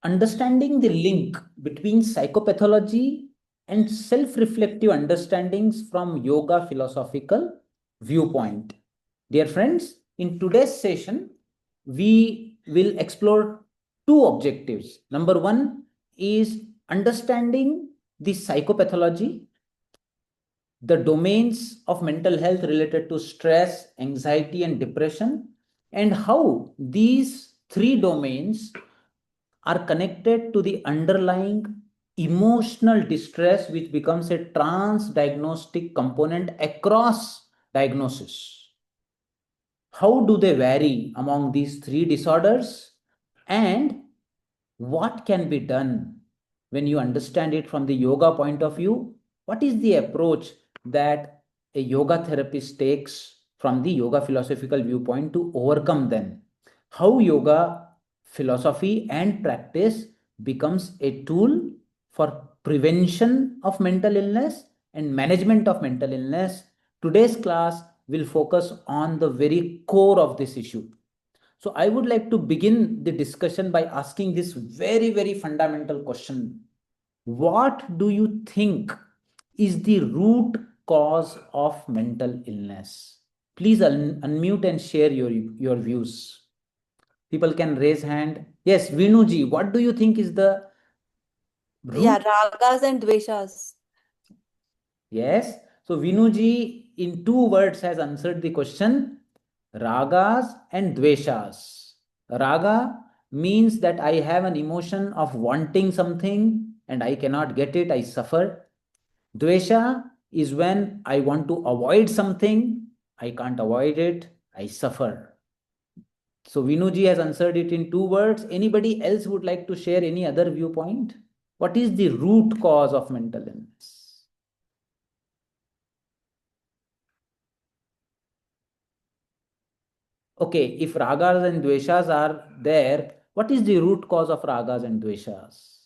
understanding the link between psychopathology and self-reflective understandings from yoga philosophical viewpoint. Dear friends, in today's session, we will explore two objectives. Number one is understanding the psychopathology, the domains of mental health related to stress, anxiety, and depression, and how these three domains are connected to the underlying emotional distress, which becomes a trans-diagnostic component across diagnosis. How do they vary among these three disorders, and what can be done when you understand it from the yoga point of view? What is the approach that a yoga therapist takes from the yoga philosophical viewpoint to overcome them? How yoga philosophy and practice becomes a tool for prevention of mental illness and management of mental illness. Today's class will focus on the very core of this issue. So I would like to begin the discussion by asking this very, very fundamental question. What do you think is the root cause of mental illness? Please unmute and share your views. People can raise hand. Yes, Vinuji, what do you think is the Yeah, root? ragas and dveshas. Yes. So Vinuji in two words has answered the question. Ragas and dveshas. Raga means that I have an emotion of wanting something and I cannot get it, I suffer. Dvesha is when I want to avoid something, I can't avoid it, I suffer. So Vinuji has answered it in two words. Anybody else would like to share any other viewpoint? What is the root cause of mental illness? Okay, if ragas and dveshas are there, what is the root cause of ragas and dveshas?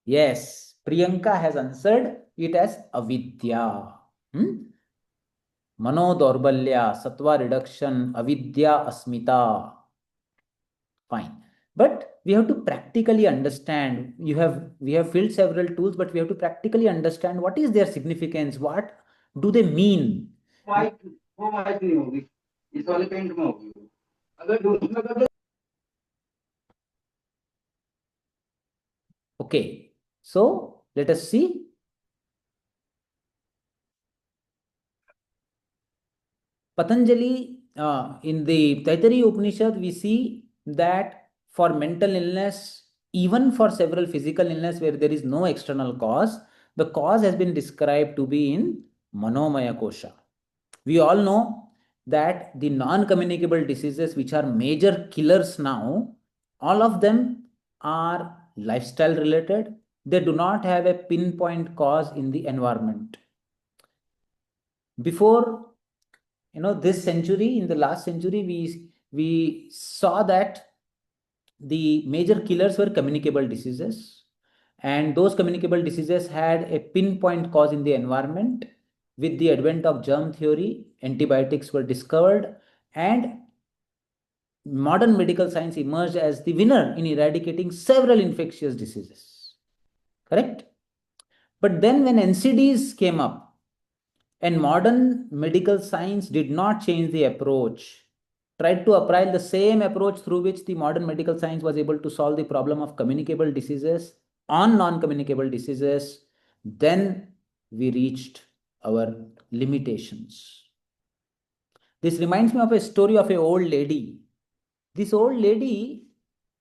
Yes, Priyanka has answered it as avidya. Mano Dorbalya, Sattva reduction, avidya, asmita. Fine. But we have to practically understand. We have filled several tools, but we have to practically understand what is their significance. What do they mean? Okay, so let us see. Patanjali, in the Taittiriya Upanishad, we see that for mental illness, even for several physical illness where there is no external cause, the cause has been described to be in Manomaya Kosha. We all know that the non-communicable diseases, which are major killers now, all of them are lifestyle related. They do not have a pinpoint cause in the environment. Before this century, in the last century, we saw that the major killers were communicable diseases, and those communicable diseases had a pinpoint cause in the environment. With the advent of germ theory, antibiotics were discovered, and modern medical science emerged as the winner in eradicating several infectious diseases. Correct? But then when NCDs came up, and modern medical science did not change the approach, tried to apply the same approach through which the modern medical science was able to solve the problem of communicable diseases on non-communicable diseases, then we reached our limitations. This reminds me of a story of an old lady. This old lady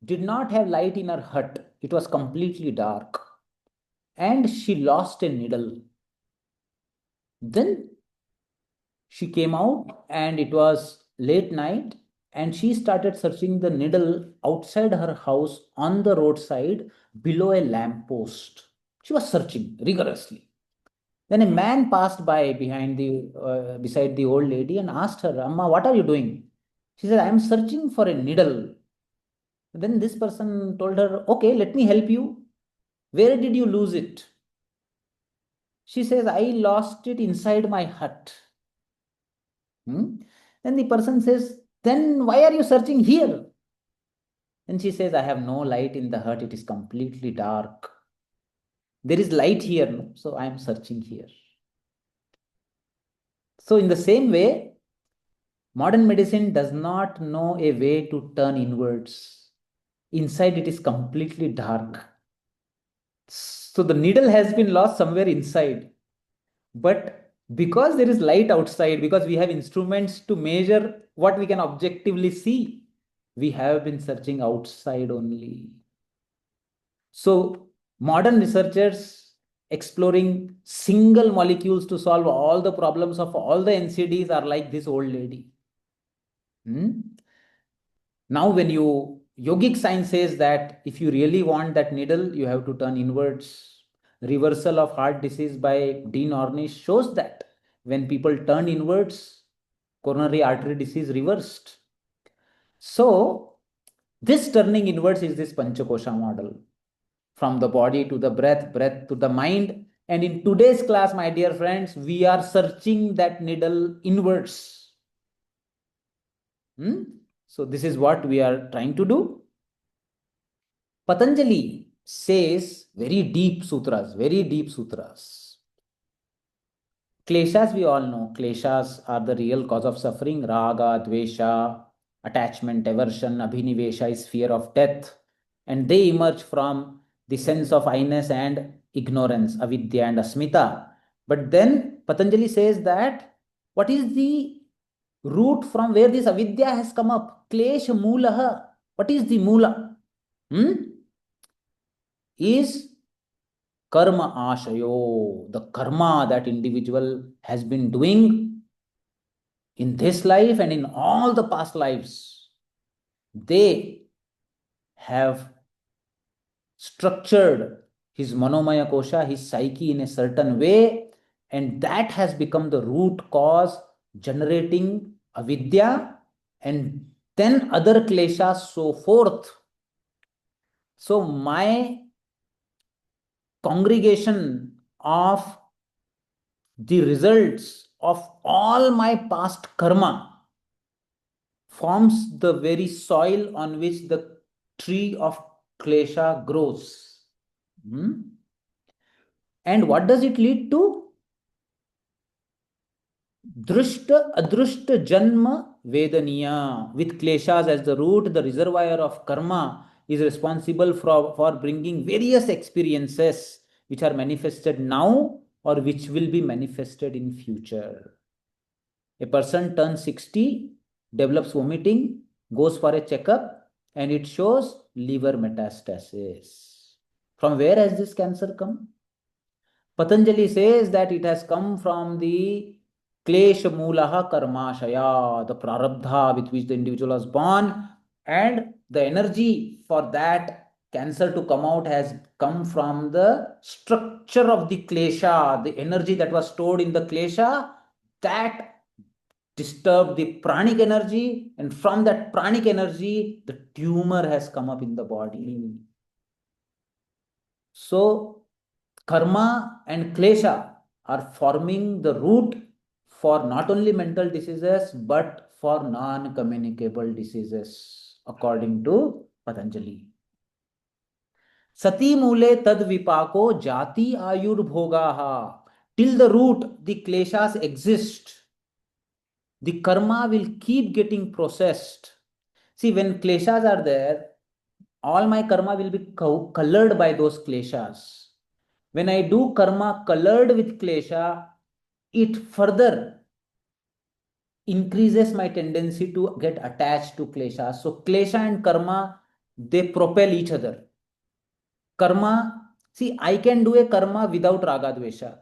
did not have light in her hut. It was completely dark. And she lost a needle. Then she came out and it was late night, and she started searching the needle outside her house on the roadside below a lamp post. She was searching rigorously. Then a man passed by beside the old lady and asked her, Amma, what are you doing? She said, I am searching for a needle. Then this person told her, okay, let me help you. Where did you lose it? She says, I lost it inside my hut. Then the person says, then why are you searching here? And she says, I have no light in the hut. It is completely dark. There is light here, no? So I am searching here. So in the same way, modern medicine does not know a way to turn inwards. Inside it is completely dark. So the needle has been lost somewhere inside. But because there is light outside, because we have instruments to measure what we can objectively see, we have been searching outside only. So modern researchers exploring single molecules to solve all the problems of all the NCDs are like this old lady. Now, when yogic science says that if you really want that needle, you have to turn inwards. Reversal of heart disease by Dean Ornish shows that when people turn inwards, coronary artery disease reversed. So, this turning inwards is this Panchakosha model, from the body to the breath, breath to the mind. And in today's class, my dear friends, we are searching that needle inwards. So, this is what we are trying to do. Patanjali says very deep sutras, very deep sutras. Kleshas, we all know, kleshas are the real cause of suffering. Raga, dvesha, attachment, aversion, abhinivesha is fear of death. And they emerge from the sense of I-ness and ignorance, avidya and asmita. But then Patanjali says that what is the root from where this avidya has come up? Klesha mulaha. What is the mula? Is karma ashayo, the karma that individual has been doing in this life and in all the past lives. They have structured his manomaya kosha, his psyche in a certain way, and that has become the root cause generating avidya and then other kleshas, so forth. So my congregation of the results of all my past karma forms the very soil on which the tree of klesha grows. And what does it lead to? Drushta adrushta janma vedaniya. With kleshas as the root, the reservoir of karma is responsible for bringing various experiences which are manifested now or which will be manifested in future. A person turns 60, develops vomiting, goes for a checkup, and it shows liver metastasis. From where has this cancer come? Patanjali says that it has come from the klesha mulaha karmashaya, the prarabdha with which the individual was born, and the energy for that cancer to come out has come from the structure of the klesha, the energy that was stored in the klesha that disturbed the pranic energy, and from that pranic energy, the tumor has come up in the body. So, karma and klesha are forming the root for not only mental diseases but for non communicable diseases, according to Patanjali. Sati mule tad vipako jati ayurbhogaha. Till the root, the kleshas exist. The karma will keep getting processed. See, when kleshas are there, all my karma will be colored by those kleshas. When I do karma colored with klesha, it further increases my tendency to get attached to klesha. So klesha and karma, they propel each other. Karma, see, I can do a karma without raga dvesha.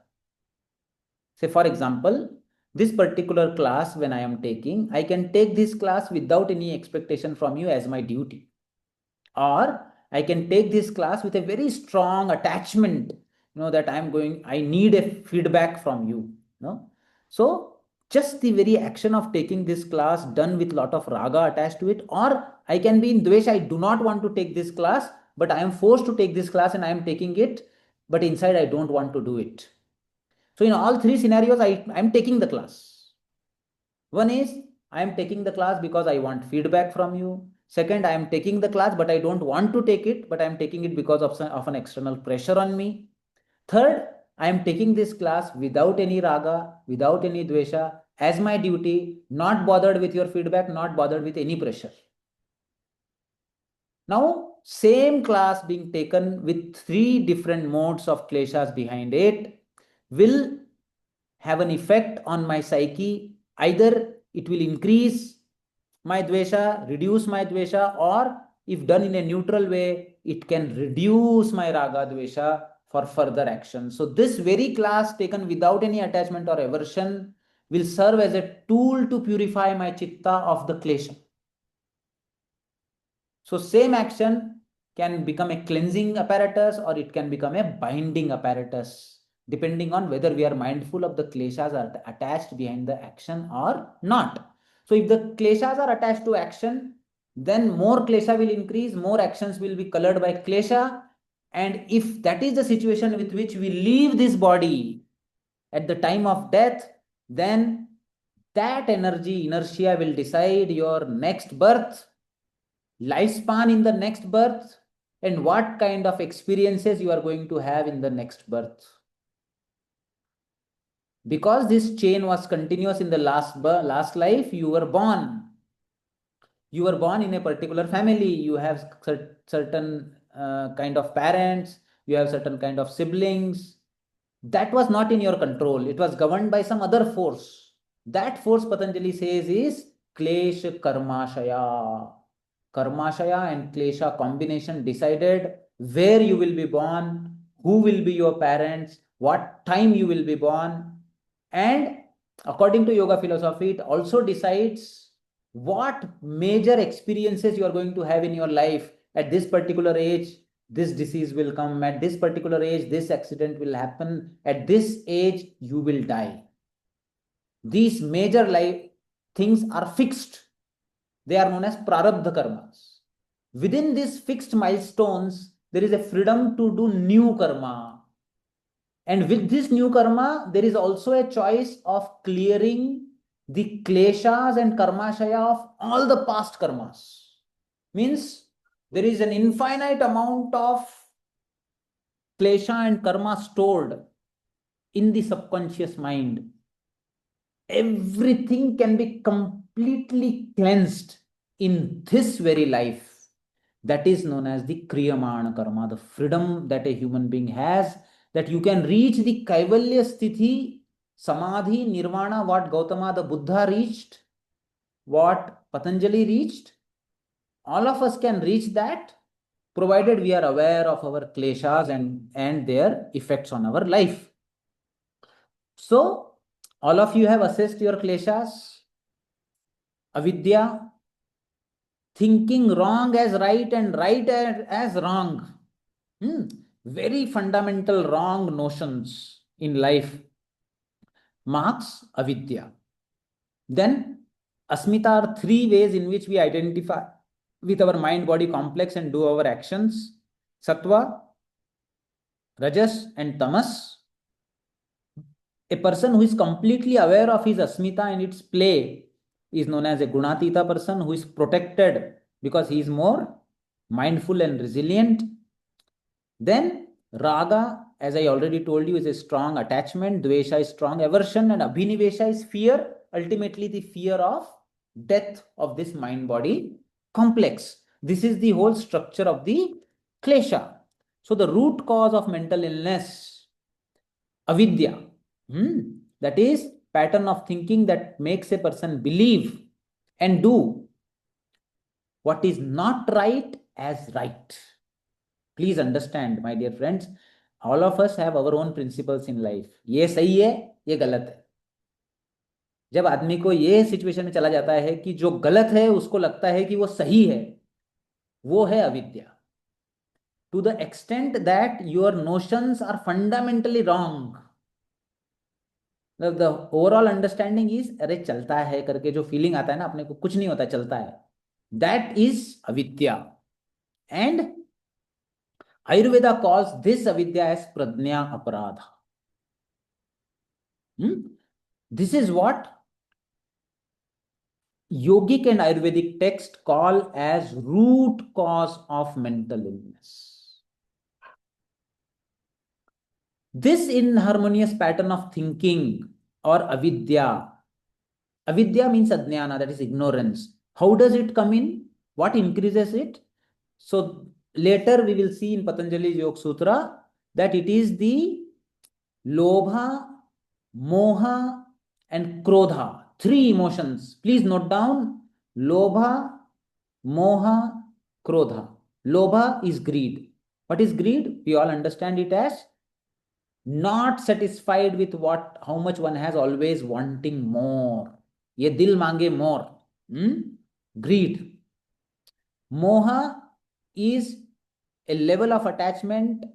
Say, for example, this particular class, when I am taking, I can take this class without any expectation from you as my duty. Or I can take this class with a very strong attachment, that I need a feedback from you. So just the very action of taking this class done with lot of raga attached to it, or I can be in dvesha, I do not want to take this class, but I am forced to take this class and I am taking it, but inside I don't want to do it. So in all three scenarios, I am taking the class. One is I am taking the class because I want feedback from you. Second, I am taking the class, but I don't want to take it, but I am taking it because of an external pressure on me. Third, I am taking this class without any raga, without any dvesha, as my duty, not bothered with your feedback, not bothered with any pressure. Now, same class being taken with three different modes of kleshas behind it will have an effect on my psyche. Either it will increase my dvesha, reduce my dvesha, or if done in a neutral way, it can reduce my raga dvesha for further action. So this very class taken without any attachment or aversion will serve as a tool to purify my chitta of the klesha. So same action can become a cleansing apparatus or it can become a binding apparatus, depending on whether we are mindful of the kleshas are attached behind the action or not. So if the kleshas are attached to action, then more klesha will increase, more actions will be colored by klesha. And if that is the situation with which we leave this body at the time of death, then that energy, inertia will decide your next birth, lifespan in the next birth, and what kind of experiences you are going to have in the next birth. Because this chain was continuous in the last life, you were born. You were born in a particular family. You have certain kind of parents. You have certain kind of siblings. That was not in your control. It was governed by some other force. That force, Patanjali says, is Klesha Karmashaya. Karmashaya and Klesha combination decided where you will be born, who will be your parents, what time you will be born. And according to yoga philosophy, it also decides what major experiences you are going to have in your life. At this particular age, this disease will come. At this particular age, this accident will happen. At this age, you will die. These major life things are fixed. They are known as prarabdha karmas. Within these fixed milestones, there is a freedom to do new karma. And with this new karma, there is also a choice of clearing the kleshas and karmashaya of all the past karmas. Means there is an infinite amount of klesha and karma stored in the subconscious mind. Everything can be completely cleansed in this very life. That is known as the kriyamana karma, the freedom that a human being has, that you can reach the kaivalya sthiti, samadhi, nirvana, what Gautama the Buddha reached, what Patanjali reached. All of us can reach that, provided we are aware of our kleshas and their effects on our life. So, all of you have assessed your kleshas, avidya, thinking wrong as right and right as wrong. Very fundamental wrong notions in life marks avidya. Then asmita are three ways in which we identify with our mind body complex and do our actions: sattva, rajas, and tamas. A person who is completely aware of his asmita and its play is known as a gunatita person, who is protected because he is more mindful and resilient. Then raga, as I already told you, is a strong attachment, dvesha is strong aversion, and abhinivesha is fear, ultimately the fear of death of this mind body complex. This is the whole structure of the klesha. So the root cause of mental illness, avidya, that is pattern of thinking that makes a person believe and do what is not right as right. Please understand, my dear friends, all of us have our own principles in life. ये सही है, ये गलत है. जब आदमी को ये सिचुएशन में चला जाता है कि जो गलत है उसको लगता है कि वो सही है, वो है अविद्या. To the extent that your notions are fundamentally wrong. The overall understanding is, अरे चलता है करके जो फीलिंग आता है ना अपने को, कुछ नहीं होता, चलता है, that is avidya. And Ayurveda calls this avidya as pradnya aparadha. This is what yogic and Ayurvedic text call as root cause of mental illness. This inharmonious pattern of thinking or avidya, avidya means ajnana, that is ignorance. How does it come in? What increases it? So later we will see in Patanjali's Yoga Sutra that it is the lobha, moha, and krodha. Three emotions. Please note down lobha, moha, krodha. Lobha is greed. What is greed? We all understand it as not satisfied with what how much one has, always wanting more. Ye dil mange more. Greed. Moha is a level of attachment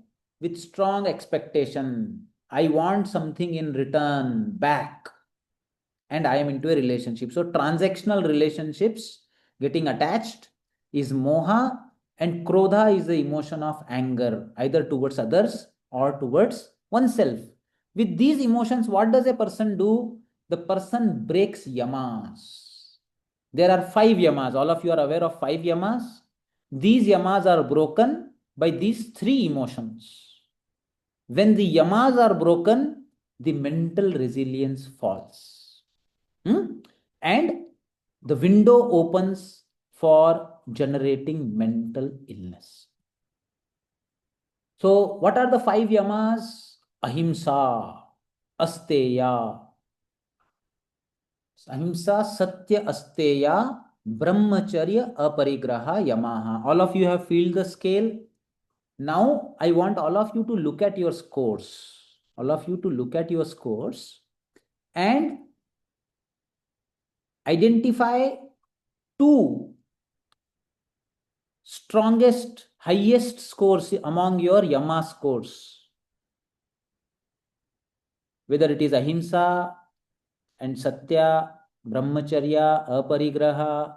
with strong expectation. I want something in return back, and I am into a relationship. So, transactional relationships, getting attached, is moha, and krodha is the emotion of anger, either towards others or towards oneself. With these emotions, what does a person do? The person breaks yamas. There are five yamas. All of you are aware of five yamas. These yamas are broken by these three emotions. When the yamas are broken, the mental resilience falls. And the window opens for generating mental illness. So, what are the five yamas? Ahimsa, asteya, ahimsa, satya, asteya, brahmacharya, aparigraha, yamaha. All of you have filled the scale. Now, I want all of you to look at your scores. All of you to look at your scores and identify two strongest, highest scores among your Yama scores. Whether it is Ahimsa and Satya, Brahmacharya, Aparigraha,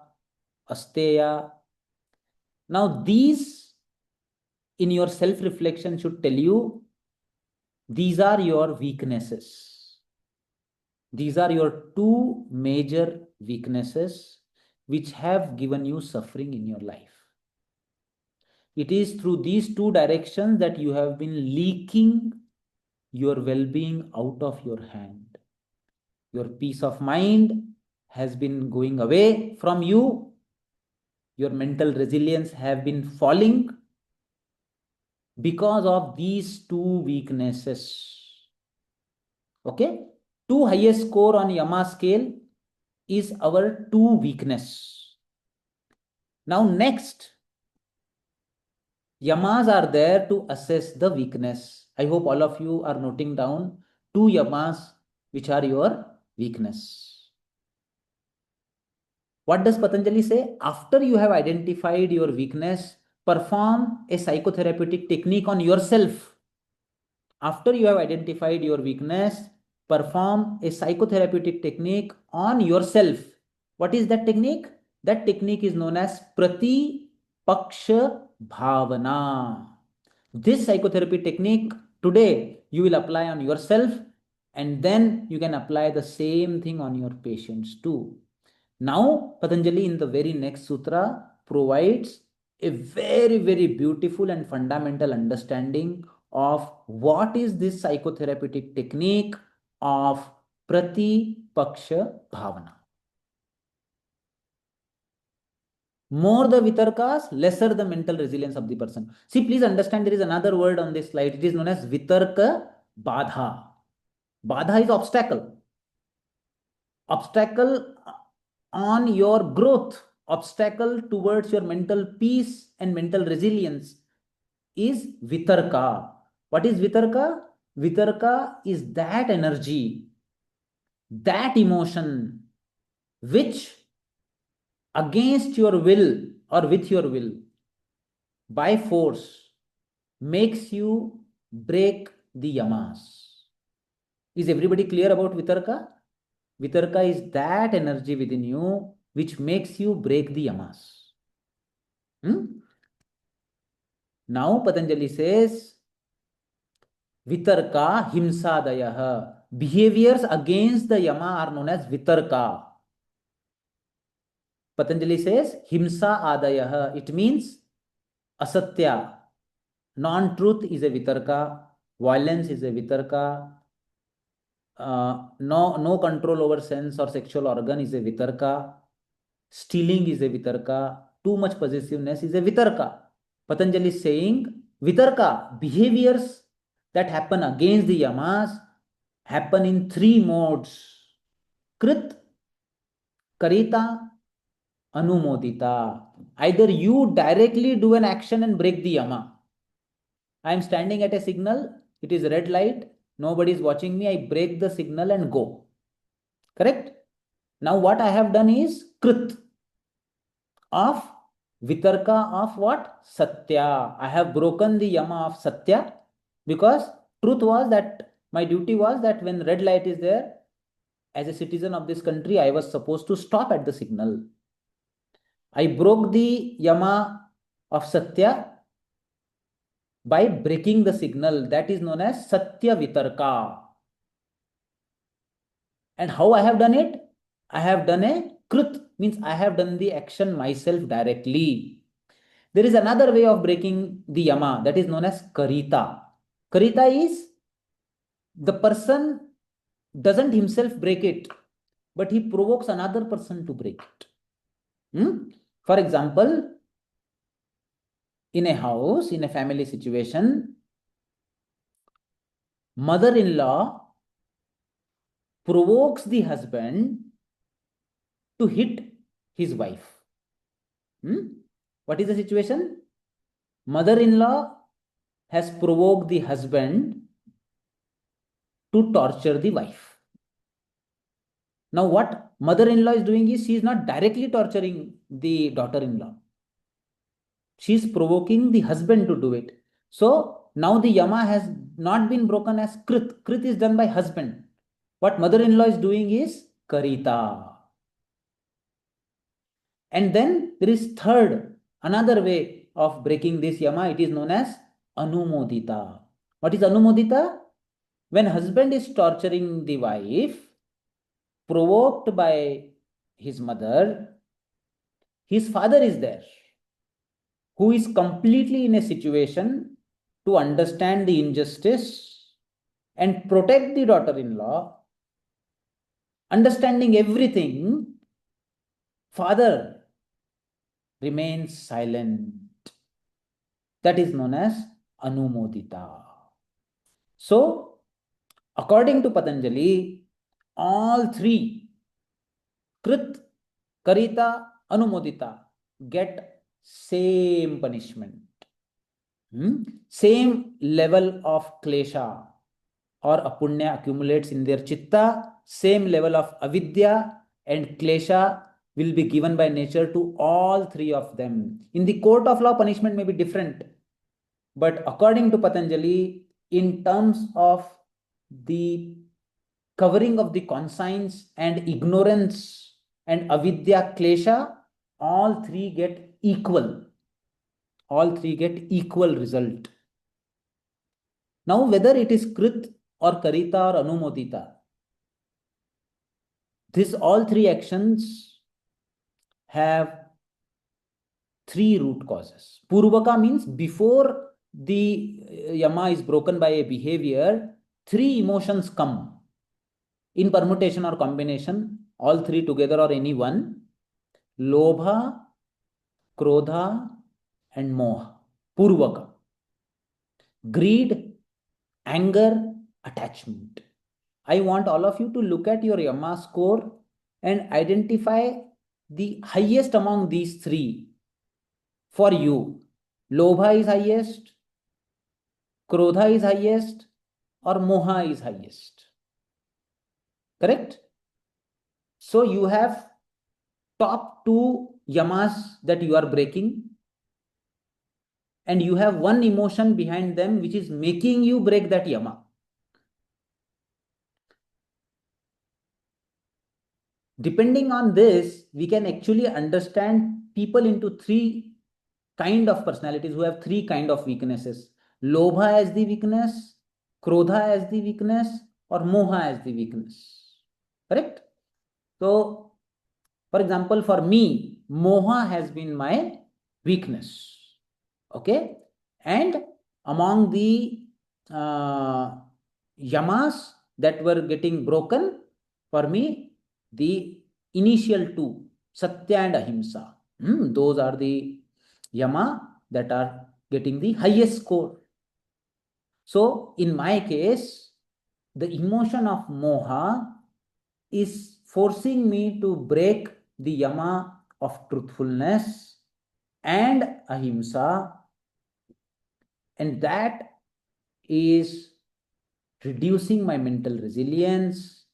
Asteya. Now, these in your self reflection should tell you these are your weaknesses. These are your two major weaknesses which have given you suffering in your life. It is through these two directions that you have been leaking your well being out of your hand. Your peace of mind has been going away from you. Your mental resilience have been falling because of these two weaknesses. Okay? Two highest score on Yama scale is our two weakness. Now next, Yamas are there to assess the weakness. I hope all of you are noting down two yamas which are your weakness. What does Patanjali say? After you have identified your weakness, perform a psychotherapeutic technique on yourself. After you have identified your weakness, perform a psychotherapeutic technique on yourself. What is that technique? That technique is known as Pratipaksha Bhavana. This psychotherapy technique today you will apply on yourself, and then you can apply the same thing on your patients too. Now, Patanjali in the very next sutra provides a very, very beautiful and fundamental understanding of what is this psychotherapeutic technique of Pratipaksha Bhavana. More the vitarkas, lesser the mental resilience of the person. See, please understand there is another word on this slide. It is known as vitarka badha. Badha is obstacle. Obstacle on your growth, obstacle towards your mental peace and mental resilience is vitarka. What is vitarka? Vitarka is that energy, that emotion which against your will or with your will by force makes you break the yamas. Is everybody clear about vitarka? Vitarka is that energy within you which makes you break the yamas. Now Patanjali says vitarka himsadayah. Behaviors against the yama are known as vitarka. Patanjali says himsa adayah. It means asatya. Non-truth is a vitarka. Violence is a vitarka. No control over sense or sexual organ is a vitarka. Stealing is a vitarka. Too much possessiveness is a vitarka. Patanjali is saying vitarka, behaviors that happen against the yamas, happen in three modes: krit, karita, anumodita. Either you directly do an action and break the yama. I am standing at a signal, it is red light, nobody is watching me, I break the signal and go. Correct? Now what I have done is krit, of vitarka of what? Satya. I have broken the yama of satya, because truth was that my duty was that when red light is there, as a citizen of this country, I was supposed to stop at the signal. I broke the yama of satya by breaking the signal. That is known as satya vitarka. And how I have done it? I have done a krit, means I have done the action myself directly. There is another way of breaking the yama, that is known as karita. Karita is the person doesn't himself break it, but he provokes another person to break it. For example, in a house, in a family situation, mother-in-law provokes the husband to hit his wife. What is the situation? Mother-in-law has provoked the husband to torture the wife. Now, what mother-in-law is doing is she is not directly torturing the daughter-in-law. She is provoking the husband to do it. So now the yama has not been broken as krit. Krit is done by husband. What mother-in-law is doing is karita. And then there is another way of breaking this yama. It is known as anumodita. What is anumodita? When husband is torturing the wife, provoked by his mother, his father is there, who is completely in a situation to understand the injustice and protect the daughter-in-law. Understanding everything, father remains silent. That is known as anumodita. So, according to Patanjali, all three, krit, karita, anumodita, get same punishment. Same level of klesha or apunya accumulates in their chitta, same level of avidya and klesha will be given by nature to all three of them. In the court of law, punishment may be different, but according to Patanjali, in terms of the covering of the conscience and ignorance and avidya klesha, all three get equal. All three get equal result. Now, whether it is krit or karita or anumodita, this all three actions have three root causes. Purvaka means before the yama is broken by a behavior, three emotions come in permutation or combination, all three together or any one: lobha, krodha, and moha. Purvaka. Greed, anger, attachment. I want all of you to look at your yama score and identify the highest among these three for you. Lobha is highest, krodha is highest, or moha is highest. Correct? So you have top two yamas that you are breaking, and you have one emotion behind them which is making you break that yama. Depending on this, we can actually understand people into three kind of personalities who have three kind of weaknesses: lobha as the weakness, krodha as the weakness, or moha as the weakness. Correct? So, for example, for me, Moha has been my weakness. Okay. And among the yamas that were getting broken, for me, the initial two, Satya and Ahimsa, those are the yama that are getting the highest score. So, in my case, the emotion of moha is forcing me to break the yama of truthfulness and ahimsa, and that is reducing my mental resilience.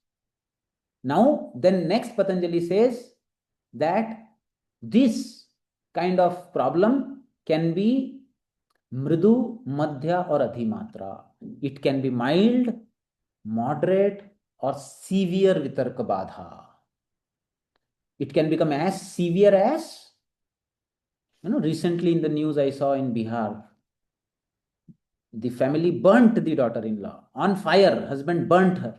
Now, then next Patanjali says that this kind of problem can be mridu, madhya, or adhimatra. It can be mild, moderate, or severe vitarka badha. It can become as severe as, recently in the news I saw in Bihar, the family burnt the daughter-in-law on fire, husband burnt her.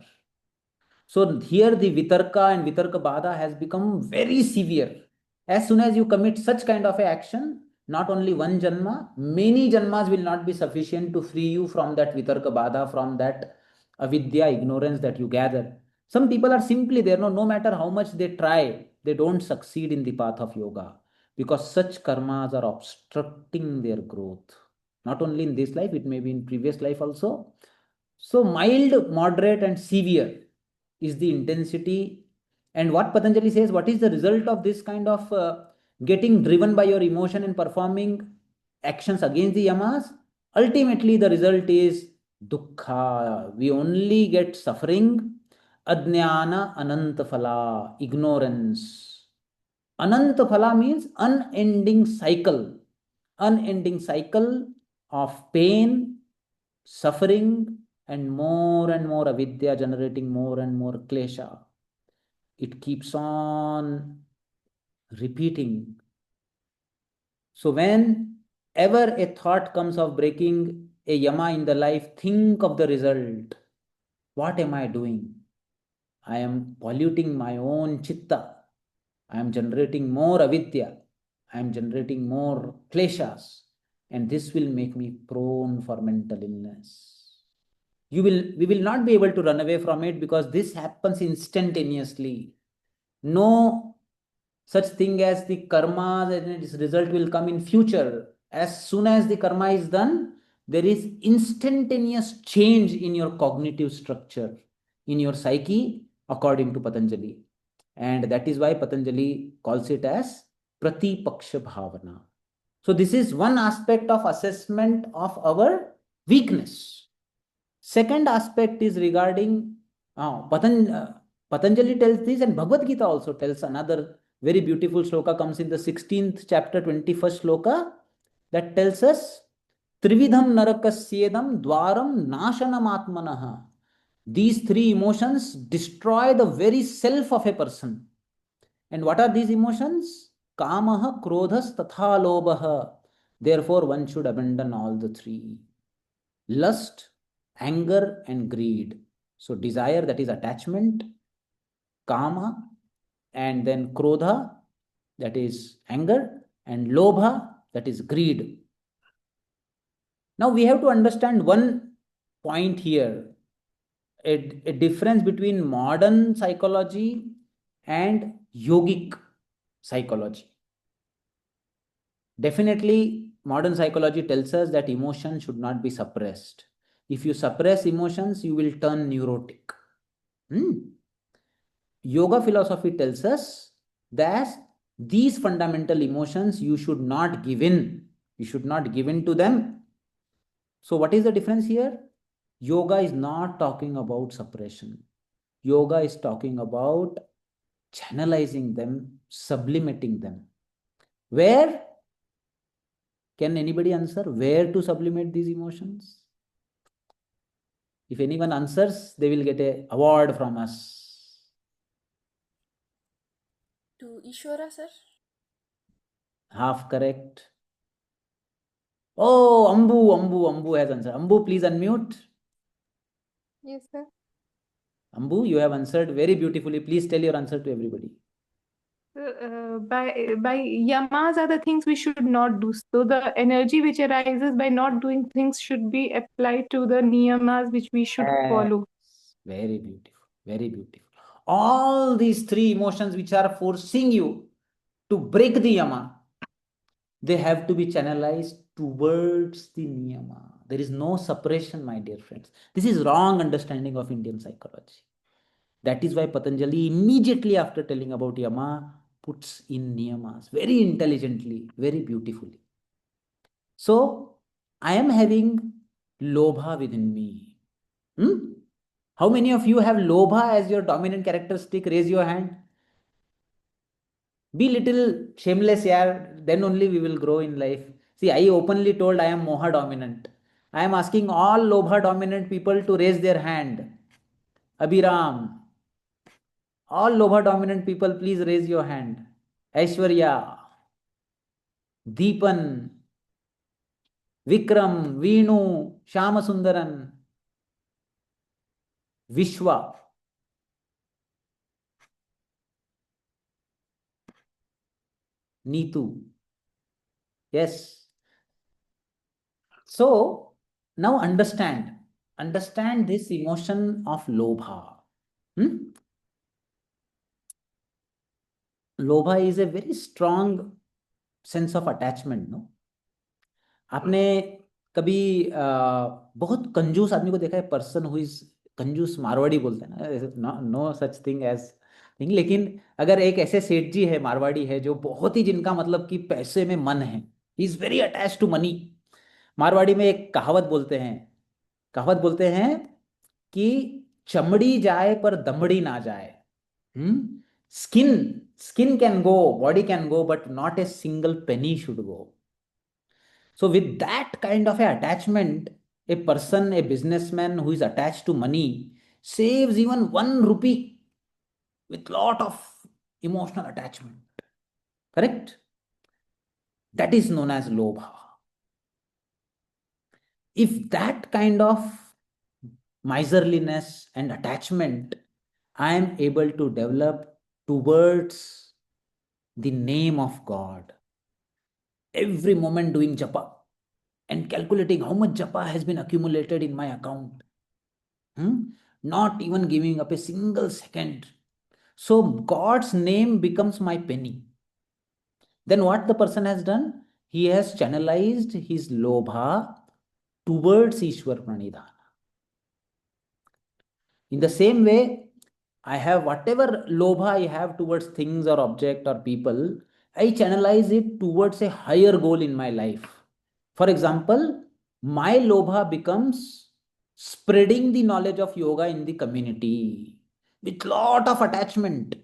So here the vitarka and vitarka bada has become very severe. As soon as you commit such kind of a action, not only one janma, many janmas will not be sufficient to free you from that vitarka bada, from that avidya, ignorance that you gather. Some people are simply there, no matter how much they try, they don't succeed in the path of yoga because such karmas are obstructing their growth. Not only in this life, it may be in previous life also. So mild, moderate, and severe is the intensity. And what Patanjali says, what is the result of this kind of getting driven by your emotion and performing actions against the yamas? Ultimately, the result is dukkha. We only get suffering, adnyana ananta phala, ignorance. Ananta phala means unending cycle of pain, suffering, and more avidya generating more and more klesha. It keeps on repeating. So, whenever a thought comes of breaking a yama in the life, think of the result. What am I doing? I am polluting my own chitta. I am generating more avidya. I am generating more kleshas. And this will make me prone for mental illness. We will not be able to run away from it because this happens instantaneously. No such thing as the karma and its result will come in future. As soon as the karma is done, there is instantaneous change in your cognitive structure, in your psyche, according to Patanjali. And that is why Patanjali calls it as pratipaksha bhavana. So this is one aspect of assessment of our weakness. Second aspect is regarding Patanjali tells this, and Bhagavad Gita also tells another very beautiful shloka, comes in the 16th chapter, 21st shloka, that tells us Trividham narakasyedam dwaram nashanam atmanaha. These three emotions destroy the very self of a person. And what are these emotions? Kamaha, krodhas, tatha lobaha. Therefore, one should abandon all the three: lust, anger, and greed. So, desire, that is attachment, kama, and then krodha, that is anger, and lobha, that is greed. Now, we have to understand one point here, a difference between modern psychology and yogic psychology. Definitely, modern psychology tells us that emotion should not be suppressed. If you suppress emotions, you will turn neurotic. Yoga philosophy tells us that these fundamental emotions you should not give in. You should not give in to them. So, what is the difference here? Yoga is not talking about suppression. Yoga is talking about channelizing them, sublimating them. Where can anybody answer? Where to sublimate these emotions? If anyone answers, they will get an award from us. To Ishwara, sir. Half correct. Oh, Ambu has answered. Ambu, please unmute. Yes, sir. Ambu, you have answered very beautifully. Please tell your answer to everybody. By yamas are the things we should not do. So the energy which arises by not doing things should be applied to the niyamas which we should Yes. follow. Very beautiful. Very beautiful. All these three emotions which are forcing you to break the yama, they have to be channelized towards the niyama. There is no separation, my dear friends. This is wrong understanding of Indian psychology. That is why Patanjali immediately after telling about yama puts in niyamas very intelligently, very beautifully. So I am having lobha within me. Hmm? How many of you have lobha as your dominant characteristic? Raise your hand. Be little shameless, yeah. Then only we will grow in life. See, I openly told I am moha dominant. I am asking all lobha dominant people to raise their hand. Abhiram, all lobha dominant people, please raise your hand. Aishwarya, Deepan, Vikram, Veenu, Shamasundaran, Vishwa, Neetu. Yes. So now understand this emotion of lobha. Hmm? Lobha is a very strong sense of attachment, no? आपने कभी बहुत कंजूस आदमी को देखा है, person who is कंजूस, मारवाड़ी बोलते हैं ना, no such thing as thing, लेकिन अगर एक ऐसे सेठ जी है, मारवाड़ी है, जो बहुत ही, जिनका मतलब कि पैसे में मन है, he is very attach to money. Marwari में एक कहावत बोलते हैं कि चमड़ी जाए पर दमड़ी ना जाए। Skin skin can go, body can go, but not a single penny should go. So with that kind of a attachment, a person, a businessman who is attached to money saves even 1 rupee with lot of emotional attachment. Correct? That is known as lobha. If that kind of miserliness and attachment I am able to develop towards the name of God, every moment doing japa and calculating how much japa has been accumulated in my account, not even giving up a single second. So God's name becomes my penny. Then what the person has done? He has channelized his lobha towards Ishwar Pranidhana. In the same way, I have whatever lobha I have towards things or object or people, I channelize it towards a higher goal in my life. For example, my lobha becomes spreading the knowledge of yoga in the community with lot of attachment.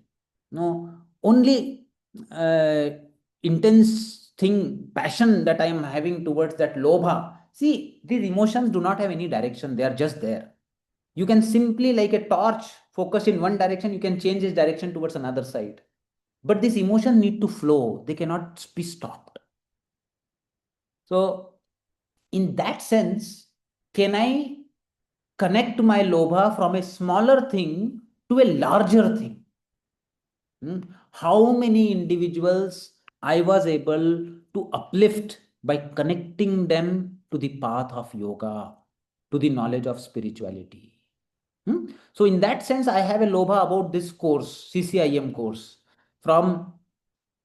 No, only intense thing, passion that I am having towards that lobha. See, these emotions do not have any direction, they are just there. You can simply, like a torch, focus in one direction, you can change its direction towards another side. But this emotion need to flow, they cannot be stopped. So in that sense, can I connect my lobha from a smaller thing to a larger thing? How many individuals I was able to uplift by connecting them to the path of yoga, to the knowledge of spirituality. So in that sense, I have a lobha about this course, CCIM course. From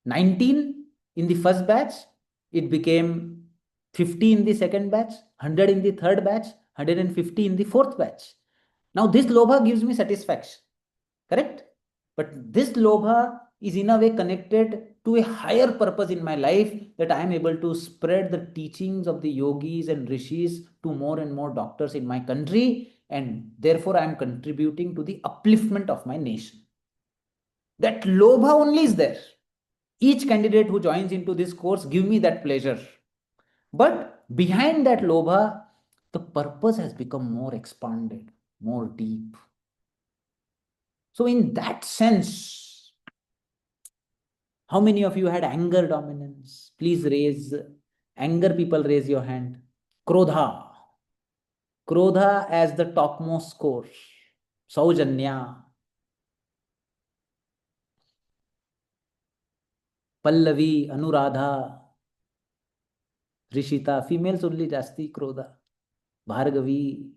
19 in the first batch, it became 50 in the second batch, 100 in the third batch, 150 in the fourth batch. Now this lobha gives me satisfaction, correct? But this lobha is in a way connected to a higher purpose in my life, that I am able to spread the teachings of the yogis and rishis to more and more doctors in my country, and therefore I am contributing to the upliftment of my nation. That lobha only is there. Each candidate who joins into this course give me that pleasure. But behind that lobha, the purpose has become more expanded, more deep. So in that sense, how many of you had anger dominance? Please raise, anger people, raise your hand. Krodha. Krodha as the topmost score. Saujanya. Pallavi, Anuradha, Rishita, females only jasti krodha. Bhargavi,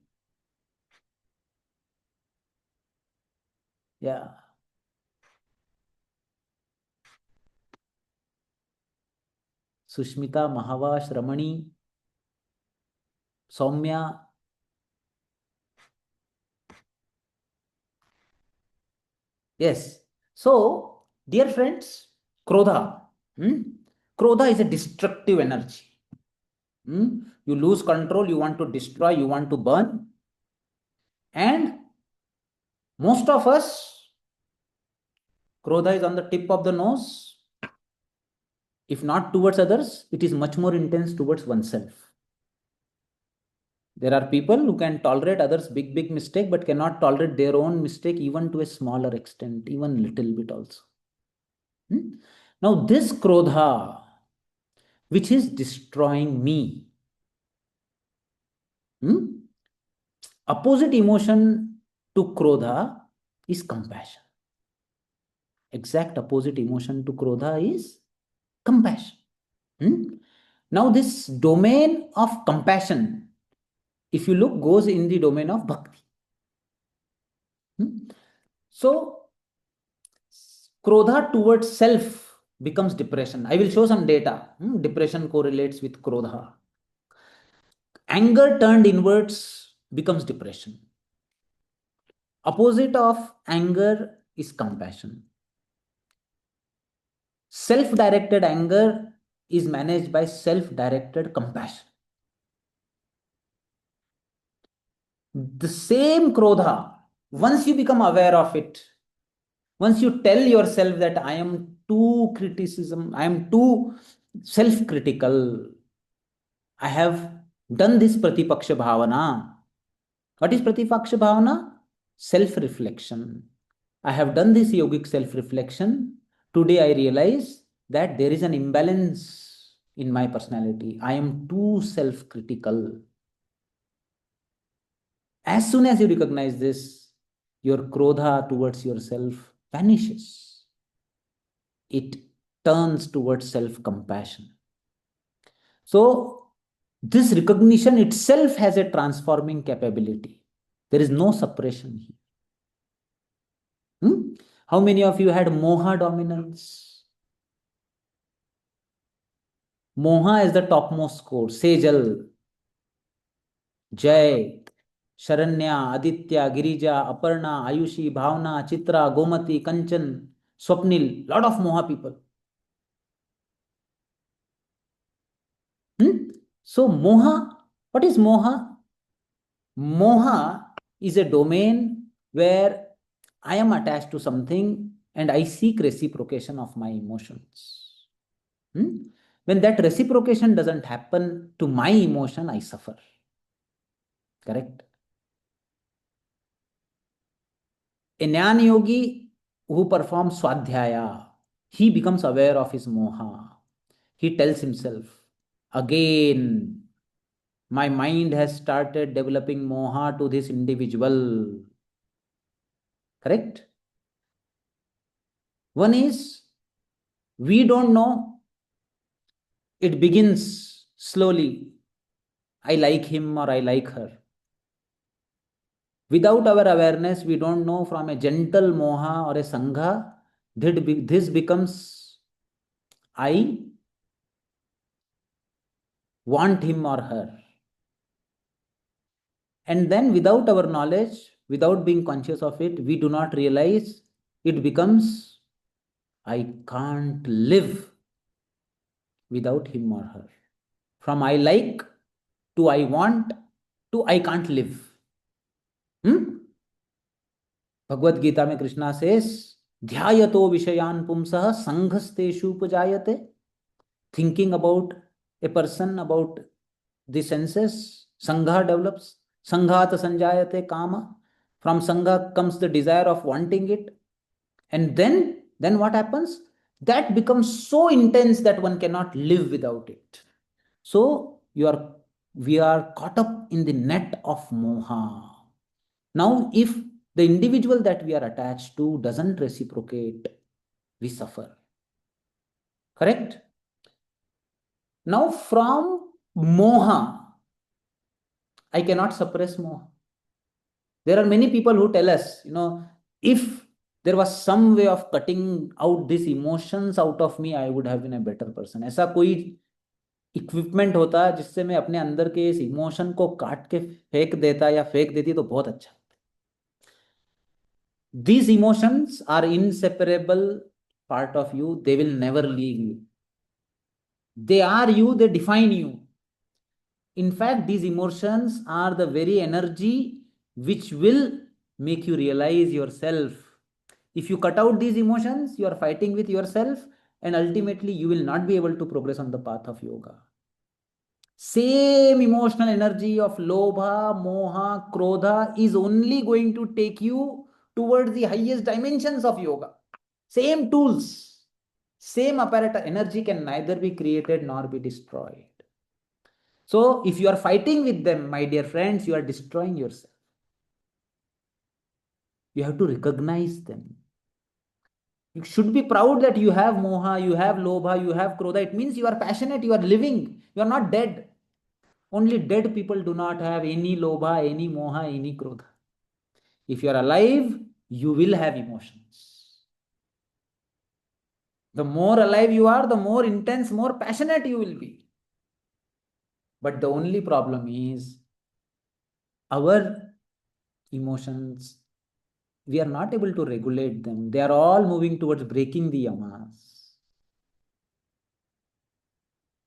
yeah. Sushmita, Mahavash, Ramani, Soumya. Yes. So, dear friends, Krodha. hmm? Krodha is a destructive energy. You lose control, you want to destroy, you want to burn. And most of us, Krodha is on the tip of the nose. If not towards others, it is much more intense towards oneself. There are people who can tolerate others' big mistake, but cannot tolerate their own mistake even to a smaller extent, even little bit also. Now, this Krodha, which is destroying me, opposite emotion to Krodha is compassion. Exact opposite emotion to Krodha is compassion. Now, this domain of compassion, if you look, goes in the domain of bhakti. So, Krodha towards self becomes depression. I will show some data. Depression correlates with Krodha. Anger turned inwards becomes depression. Opposite of anger is compassion. Self-directed anger is managed by self-directed compassion. The same Krodha, once you become aware of it, once you tell yourself that I am too criticism, I am too self-critical, I have done this Pratipaksha Bhavana. What is Pratipaksha Bhavana? Self-reflection. I have done this yogic self-reflection. Today I realize that there is an imbalance in my personality. I am too self-critical. As soon as you recognize this, your krodha towards yourself vanishes. It turns towards self-compassion. So, this recognition itself has a transforming capability. There is no suppression here. How many of you had moha dominance? Moha is the topmost score. Sejal, Jay, Sharanya, Aditya, Girija, Aparna, Ayushi, Bhavna, Chitra, Gomati, Kanchan, Swapnil, lot of moha people. So moha, what is moha? Moha is a domain where I am attached to something and I seek reciprocation of my emotions. When that reciprocation doesn't happen to my emotion, I suffer. Correct? A jnana yogi who performs swadhyaya, he becomes aware of his moha. He tells himself, again, my mind has started developing moha to this individual. Correct? One is, we don't know, it begins slowly. I like him or I like her. Without our awareness, we don't know from a gentle moha or a sangha, this becomes I want him or her. And then without our knowledge, without being conscious of it, we do not realize it becomes I can't live without him or her. From I like to I want to I can't live. Bhagavad Gita mein Krishna says, Dhyayato Vishayan Pumsah Sanghasteshu Pujayate. Thinking about a person, about the senses, Sangha develops. Sanghata Sanjayate Kama. From Sangha comes the desire of wanting it. And then what happens? That becomes so intense that one cannot live without it. So we are caught up in the net of moha. Now, if the individual that we are attached to doesn't reciprocate, we suffer. Correct? Now, from moha, I cannot suppress moha. There are many people who tell us, if there was some way of cutting out these emotions out of me, I would have been a better person. ऐसा कोई equipment होता जिससे मैं अपने अंदर के इस emotion को काट के फेंक देता या फेंक देती तो बहुत अच्छा. These emotions are inseparable part of you. They will never leave you. They are you, they define you. In fact, these emotions are the very energy which will make you realize yourself. If you cut out these emotions, you are fighting with yourself, and ultimately, you will not be able to progress on the path of yoga. Same emotional energy of lobha, moha, krodha is only going to take you towards the highest dimensions of yoga. Same tools, same apparatus, energy can neither be created nor be destroyed. So, if you are fighting with them, my dear friends, you are destroying yourself. You have to recognize them. You should be proud that you have moha, you have lobha, you have krodha. It means you are passionate, you are living, you are not dead. Only dead people do not have any lobha, any moha, any krodha. If you are alive, you will have emotions. The more alive you are, the more intense, more passionate you will be. But the only problem is our emotions, we are not able to regulate them. They are all moving towards breaking the yamas.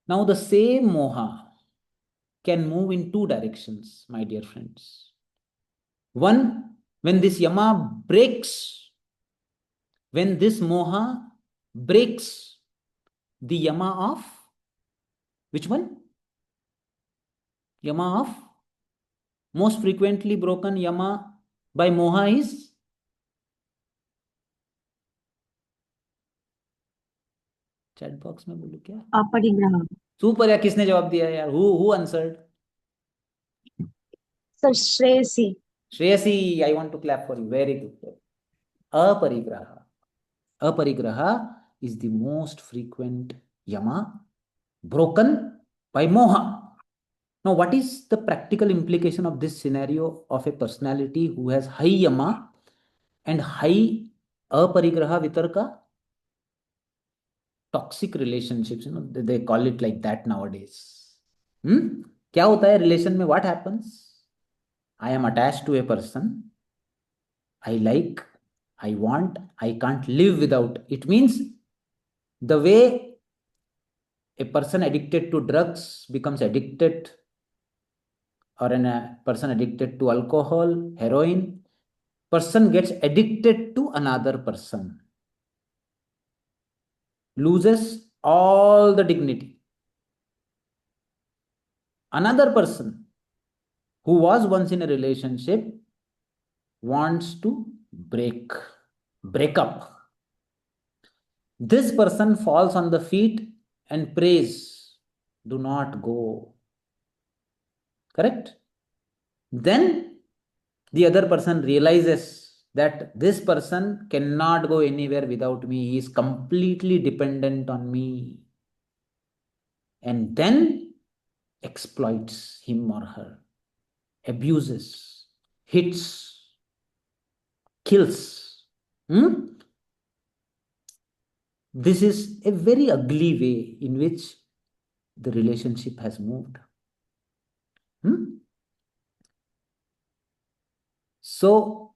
Now, the same moha can move in two directions, my dear friends. One, when this yama breaks, when this moha breaks the yama of which one? Yama of most frequently broken yama by moha is chat box में बोलूं क्या? अपरिग्रह. Super या किसने जवाब दिया यार? Who answered? Sir, Shreyasi. Shreyasi, I want to clap for you. Very good. Aparigraha. Aparigraha is the most frequent yama broken by moha. Now, what is the practical implication of this scenario of a personality who has high yama and high aparigraha vitarka? Toxic relationships, they call it like that nowadays. क्या होता है relation में? What happens? I am attached to a person. I like, I want, I can't live without. It means the way a person addicted to drugs becomes addicted, or a person addicted to alcohol, heroin, person gets addicted to another person, loses all the dignity. Another person who was once in a relationship wants to break up. This person falls on the feet and prays, do not go. Correct? Then the other person realizes that this person cannot go anywhere without me. He is completely dependent on me. And then exploits him or her, abuses, hits, kills. This is a very ugly way in which the relationship has moved. So,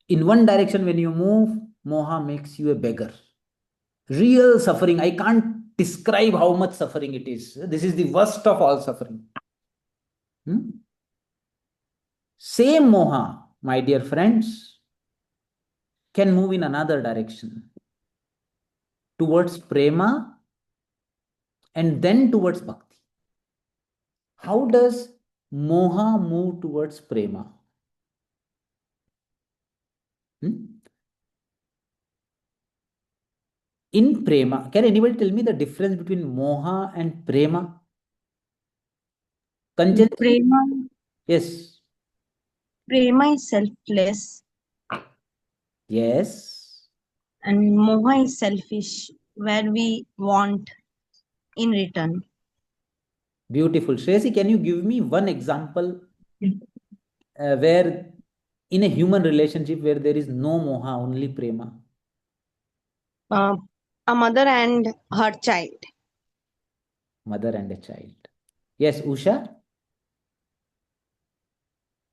in one direction, when you move, moha makes you a beggar. Real suffering. I can't describe how much suffering it is. This is the worst of all suffering. Same moha, my dear friends, can move in another direction towards prema and then towards bhakti. How does moha move towards prema? In prema, can anybody tell me the difference between moha and prema? Kanchan? Prema. Yes. Prema is selfless. Yes. And moha is selfish. where we want in return. Beautiful. Shreyasi, can you give me one example where in a human relationship where there is no moha, only prema? Uh, a mother and her child. Mother and a child. Yes, Usha?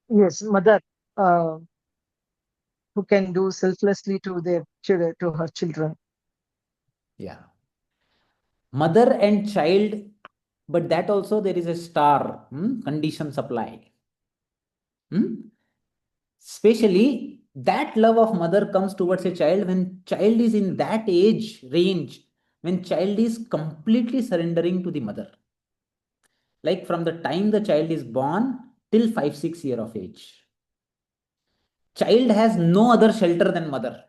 Yes, mother uh, who can do selflessly to their children, to her children. Yeah. Mother and child, but that also there is a star, condition supply. Especially that love of mother comes towards a child when child is in that age range, when child is completely surrendering to the mother. Like from the time the child is born till 5, 6 year of age. Child has no other shelter than mother.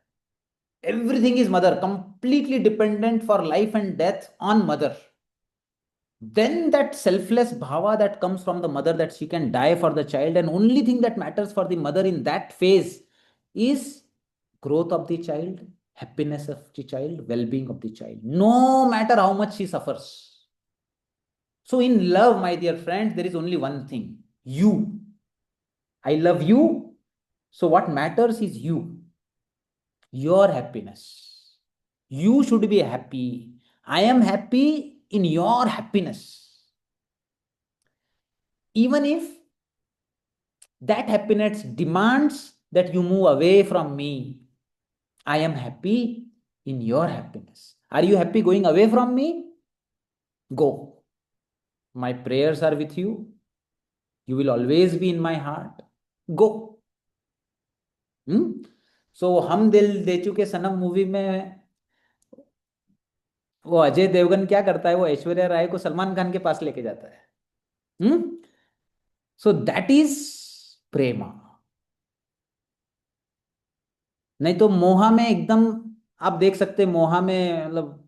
Everything is mother, completely dependent for life and death on mother. Then that selfless bhava that comes from the mother, that she can die for the child, and only thing that matters for the mother in that phase is growth of the child, happiness of the child, well-being of the child, no matter how much she suffers. So in love, my dear friends, there is only one thing: you. I love you, so what matters is you, your happiness. You should be happy. I am happy in your happiness. Even if that happiness demands that you move away from me, I am happy in your happiness. Are you happy going away from me? Go. My prayers are with you. You will always be in my heart. Go. So हम दिल दे चुके सनम movie में वो अजय देवगन क्या करता है, वो ऐश्वर्या राय को सलमान खान के पास लेके जाता है. सो दैट इज प्रेमा. नहीं तो मोहा में एकदम आप देख सकते, मोहा में मतलब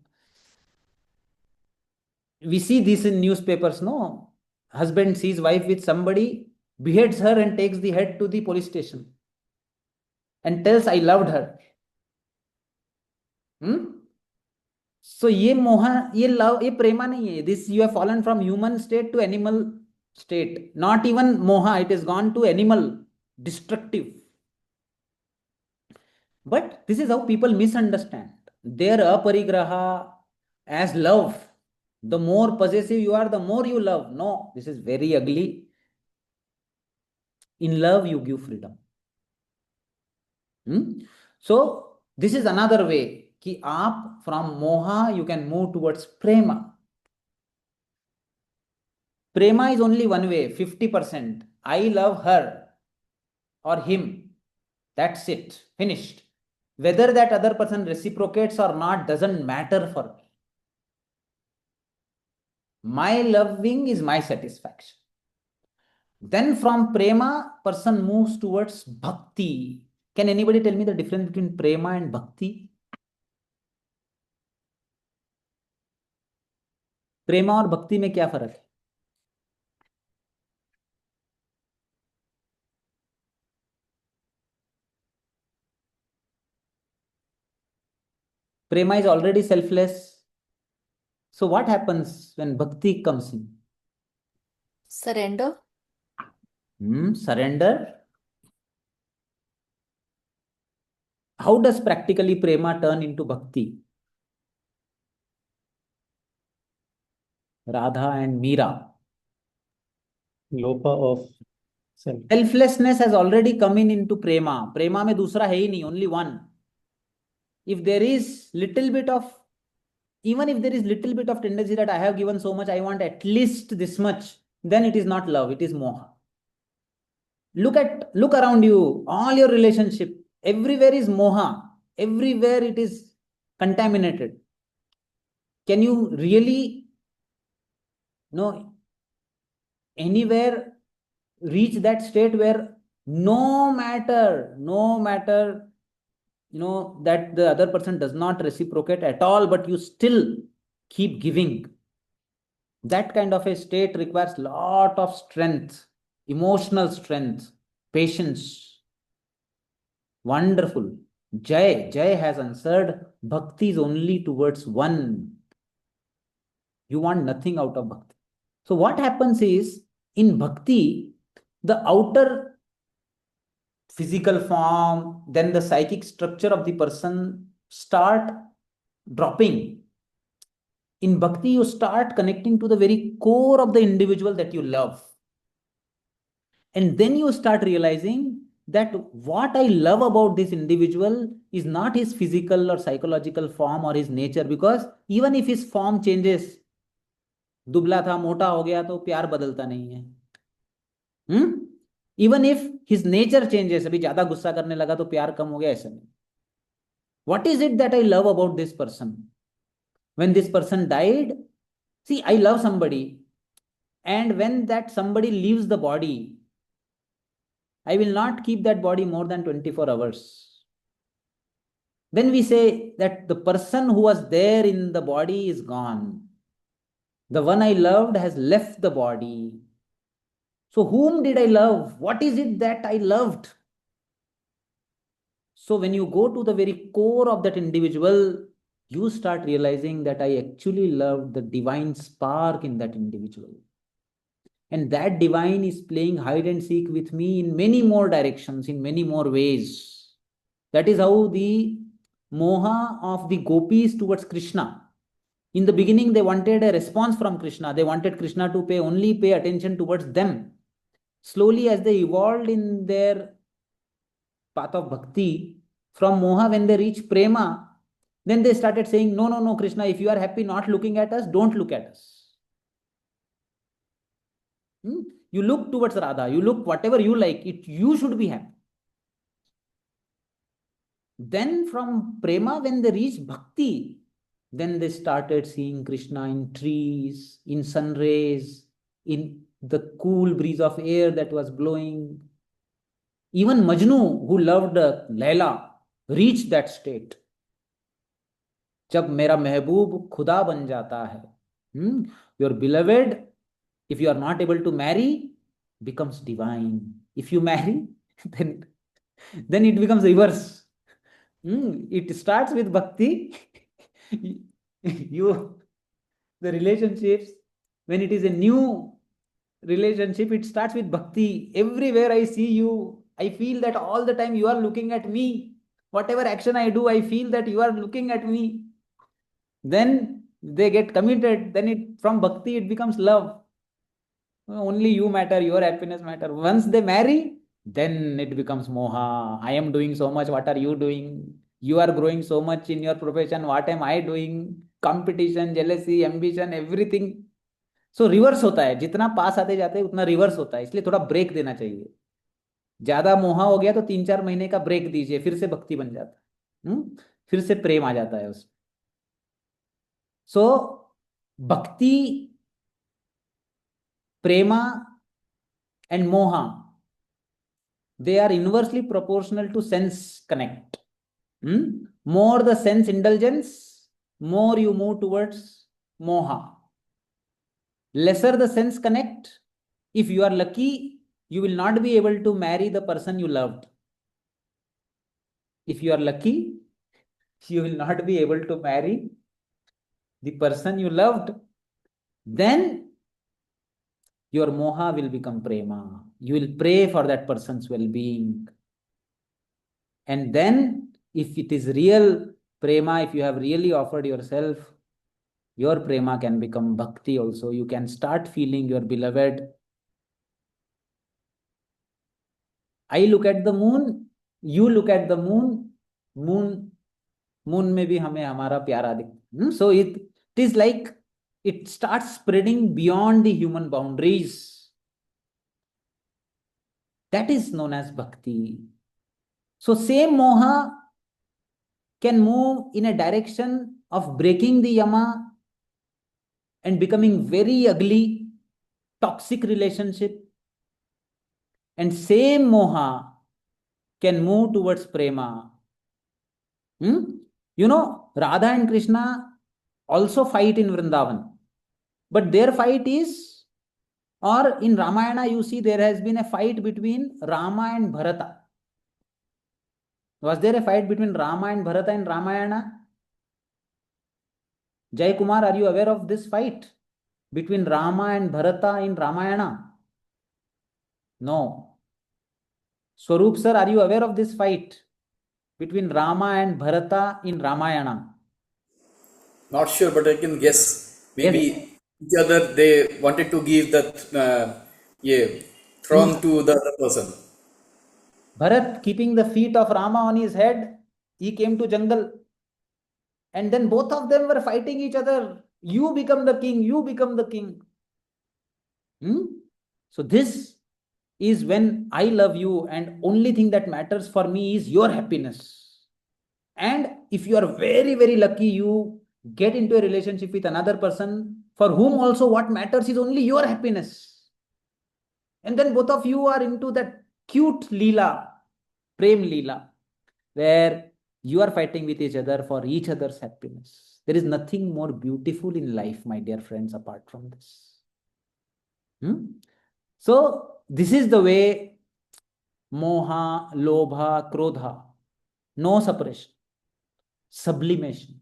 we see this in newspapers, no? Husband sees wife with somebody, beheads her and takes the head to the police station and tells I loved her. So ये मोहा, ये लव, ये प्रेमा नहीं है. This you have fallen from human state to animal state. Not even moha, it has gone to animal, destructive. But this is how people misunderstand their aparigraha as love. The more possessive you are, the more you love. No, this is very ugly. In love, you give freedom. So this is another way कि आप from moha you can move towards prema. Prema is only one way, 50%. I love her or him. That's it. Finished. Whether that other person reciprocates or not doesn't matter for me. My loving is my satisfaction. Then from prema, person moves towards bhakti. Can anybody tell me the difference between prema and bhakti? प्रेमा और भक्ति में क्या फर्क है? Prema is already selfless. So what happens when bhakti comes in? Surrender. Surrender. How does practically prema turn into bhakti? Radha and Meera. Lopa of self. Selflessness has already come in into prema. Prema में दूसरा है ही नहीं, only one. If there is little bit of, even if there is little bit of tendency that I have given so much, I want at least this much, then it is not love, it is moha. Look around you, all your relationship, everywhere is moha. Everywhere it is contaminated. Can you really anywhere reach that state where no matter that the other person does not reciprocate at all, but you still keep giving? That kind of a state requires lot of strength, emotional strength, patience. Wonderful. Jay has answered, bhakti is only towards one. You want nothing out of bhakti. So what happens is, in bhakti, the outer physical form, then the psychic structure of the person start dropping. In bhakti, you start connecting to the very core of the individual that you love. And then you start realizing that what I love about this individual is not his physical or psychological form or his nature, because even if his form changes, दुबला था मोटा हो गया तो प्यार बदलता नहीं है. Even if his nature changes, अभी ज्यादा गुस्सा करने लगा तो प्यार कम हो गया, ऐसा नहीं. What is it that I love about this person? When this person died, see, I love somebody, and when that somebody leaves the body, I will not keep that body more than 24 hours. Then we say that the person who was there in the body is gone. The one I loved has left the body. So whom did I love? What is it that I loved? So when you go to the very core of that individual, you start realizing that I actually loved the divine spark in that individual. And that divine is playing hide and seek with me in many more directions, in many more ways. That is how the moha of the gopis towards Krishna. In the beginning, they wanted a response from Krishna. They wanted Krishna to only pay attention towards them. Slowly, as they evolved in their path of bhakti, from moha, when they reach prema, then they started saying, no, no, no, Krishna, if you are happy not looking at us, don't look at us. You look towards Radha, you look whatever you like, you should be happy. Then from prema, when they reach bhakti, then they started seeing Krishna in trees, in sun rays, in the cool breeze of air that was blowing. Even Majnu, who loved Laila, reached that state. जब मेरा महबूब खुदा बन जाता है, your beloved, if you are not able to marry, becomes divine. If you marry, then it becomes reverse. It starts with bhakti. The relationships, when it is a new relationship, it starts with bhakti. Everywhere I see you, I feel that all the time you are looking at me. Whatever action I do, I feel that you are looking at me. Then they get committed. Then from bhakti, it becomes love. Only you matter, your happiness matter. Once they marry, then it becomes moha. I am doing so much, what are you doing? You are growing so much in your profession, what am I doing? Competition, jealousy, ambition, everything. So reverse होता है, जितना पास आते जाते हैं उतना reverse होता है, इसलिए थोड़ा ब्रेक देना चाहिए. ज्यादा मोहा हो गया तो 3-4 महीने का ब्रेक दीजिए, फिर से भक्ति बन जाता है. फिर से प्रेम आ जाता है उसमें. सो भक्ति, prema and moha, they are inversely proportional to sense connect. More the sense indulgence, more you move towards moha. Lesser the sense connect, if you are lucky, you will not be able to marry the person you loved. If you are lucky, you will not be able to marry the person you loved. Then your moha will become prema. You will pray for that person's well-being. And then, if it is real prema, if you have really offered yourself, your prema can become bhakti also. You can start feeling your beloved. I look at the moon, you look at the moon, moon में भी हमें हमारा प्यारा दिखता. So it is like it starts spreading beyond the human boundaries. That is known as bhakti. So same moha can move in a direction of breaking the yama and becoming very ugly, toxic relationship. And same moha can move towards prema. Radha and Krishna also fight in Vrindavan. But their fight is, or in Ramayana, you see there has been a fight between Rama and Bharata. Was there a fight between Rama and Bharata in Ramayana? Jai Kumar, are you aware of this fight between Rama and Bharata in Ramayana? No. Swaroop sir, are you aware of this fight between Rama and Bharata in Ramayana? Not sure, but I can guess. Maybe Yes. each other they wanted to give that yeah, throne to the other person. Bharat, keeping the feet of Rama on his head, he came to jungle. And then both of them were fighting each other. You become the king, you become the king. So this is when I love you, and only thing that matters for me is your happiness. And if you are very, very lucky, you get into a relationship with another person for whom also what matters is only your happiness. And then both of you are into that cute Leela, Prem Leela, where you are fighting with each other for each other's happiness. There is nothing more beautiful in life, my dear friends, apart from this. So, this is the way moha, lobha, krodha, no suppression, sublimation,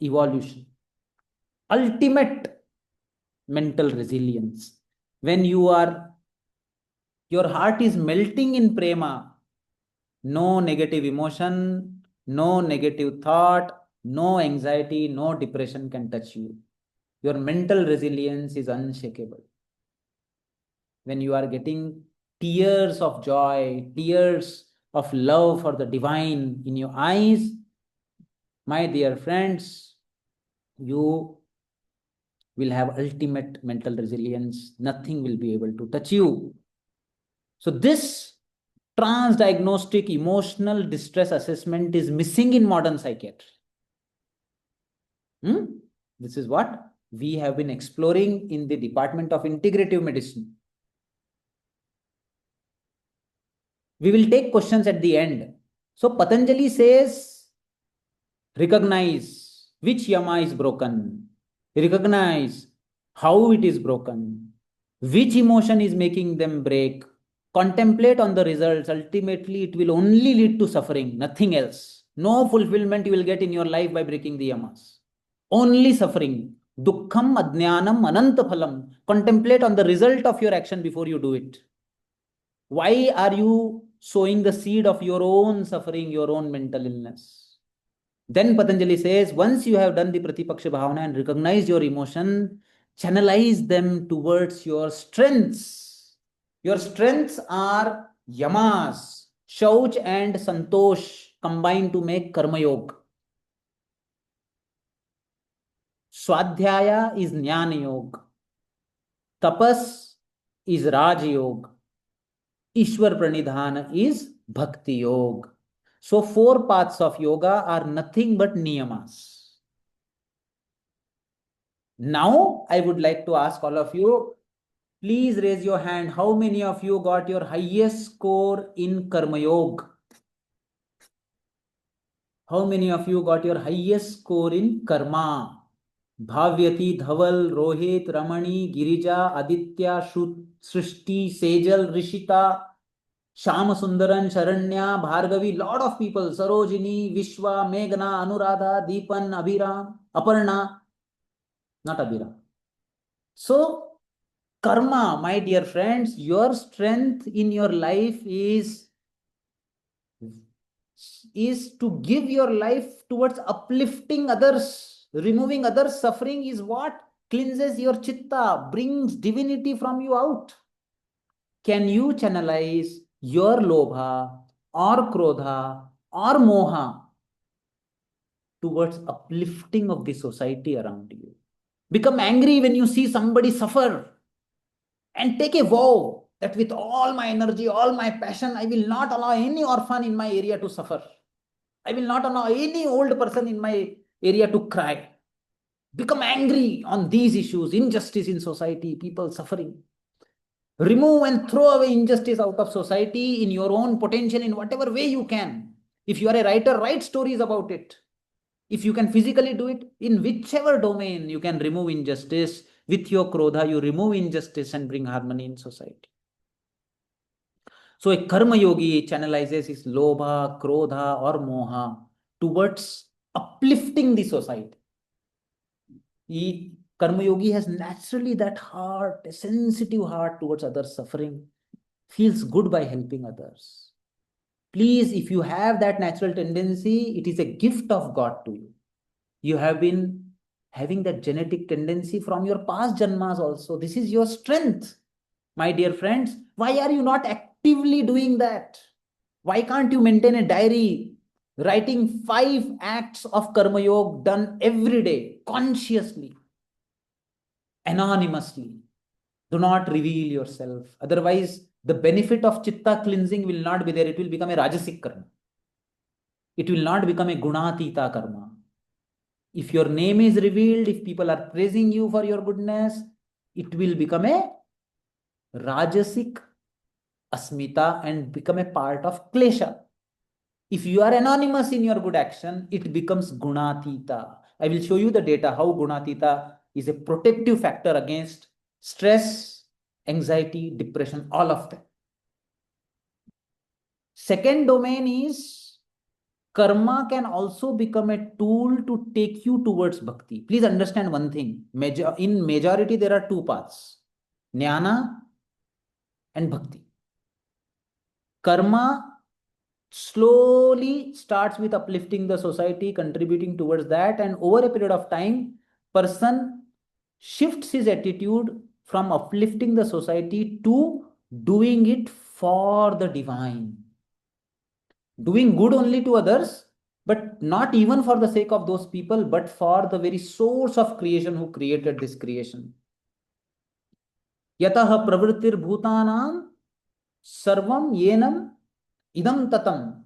evolution, ultimate mental resilience. When your heart is melting in prema, no negative emotion, no negative thought, no anxiety, no depression can touch you. Your mental resilience is unshakable. When you are getting tears of joy, tears of love for the divine in your eyes, my dear friends, you will have ultimate mental resilience. Nothing will be able to touch you. So this transdiagnostic emotional distress assessment is missing in modern psychiatry. This is what we have been exploring in the Department of Integrative Medicine. We will take questions at the end. So Patanjali says, recognize which yama is broken, recognize how it is broken, which emotion is making them break, contemplate on the results. Ultimately, it will only lead to suffering, nothing else. No fulfillment you will get in your life by breaking the yamas. Only suffering. Dukkham adnyanam ananta phalam. Contemplate on the result of your action before you do it. Why are you sowing the seed of your own suffering, your own mental illness? Then Patanjali says, once you have done the Pratipaksha Bhavana and recognized your emotion, channelize them towards your strengths. Your strengths are yamas, Shauch and Santosh combined to make Karma Yoga. Swadhyaya is Jnana Yoga. Tapas is Raj Yoga. Ishwar Pranidhana is Bhakti Yoga. So, 4 paths of yoga are nothing but niyamas. Now, I would like to ask all of you, please raise your hand. How many of you got your highest score in Karma Yoga? How many of you got your highest score in Karma? Bhavyati, Dhaval, Rohit, Ramani, Girija, Aditya, Srishti, Sejal, Rishita, Shama Sundaran, Sharanya, Bhargavi, lot of people, Sarojini, Vishwa, Meghna, Anuradha, Deepan, Abhiram, Aparna, not Abhiram. So, karma, my dear friends, your strength in your life is to give your life towards uplifting others. Removing others' suffering is what cleanses your chitta, brings divinity from you out. Can you channelize your lobha or krodha or moha towards uplifting of the society around you? Become angry when you see somebody suffer and take a vow that with all my energy, all my passion, I will not allow any orphan in my area to suffer. I will not allow any old person in my area to cry. Become angry on these issues, injustice in society, people suffering. Remove and throw away injustice out of society in your own potential, in whatever way you can. If you are a writer, write stories about it. If you can physically do it, in whichever domain you can remove injustice, with your krodha, you remove injustice and bring harmony in society. So a karma yogi channelizes his lobha, krodha, or moha towards uplifting the society. Karma yogi has naturally that heart, a sensitive heart towards others' suffering, feels good by helping others. Please, if you have that natural tendency, it is a gift of God to you. You have been having that genetic tendency from your past janmas also. This is your strength, my dear friends. Why are you not actively doing that? Why can't you maintain a diary writing 5 acts of karma yoga done every day, consciously, anonymously? Do not reveal yourself. Otherwise, the benefit of chitta cleansing will not be there. It will become a rajasic karma. It will not become a gunatita karma. If your name is revealed, if people are praising you for your goodness, it will become a rajasic asmita and become a part of klesha. If you are anonymous in your good action, it becomes gunatita. I will show you the data how gunatita is a protective factor against stress, anxiety, depression, all of them. Second domain is karma can also become a tool to take you towards bhakti. Please understand one thing. In majority, there are two paths, jnana and bhakti. Karma slowly starts with uplifting the society, contributing towards that, and over a period of time, person shifts his attitude from uplifting the society to doing it for the divine. Doing good only to others, but not even for the sake of those people, but for the very source of creation who created this creation. Yatah pravrittir bhutanam sarvam yenam idam tatam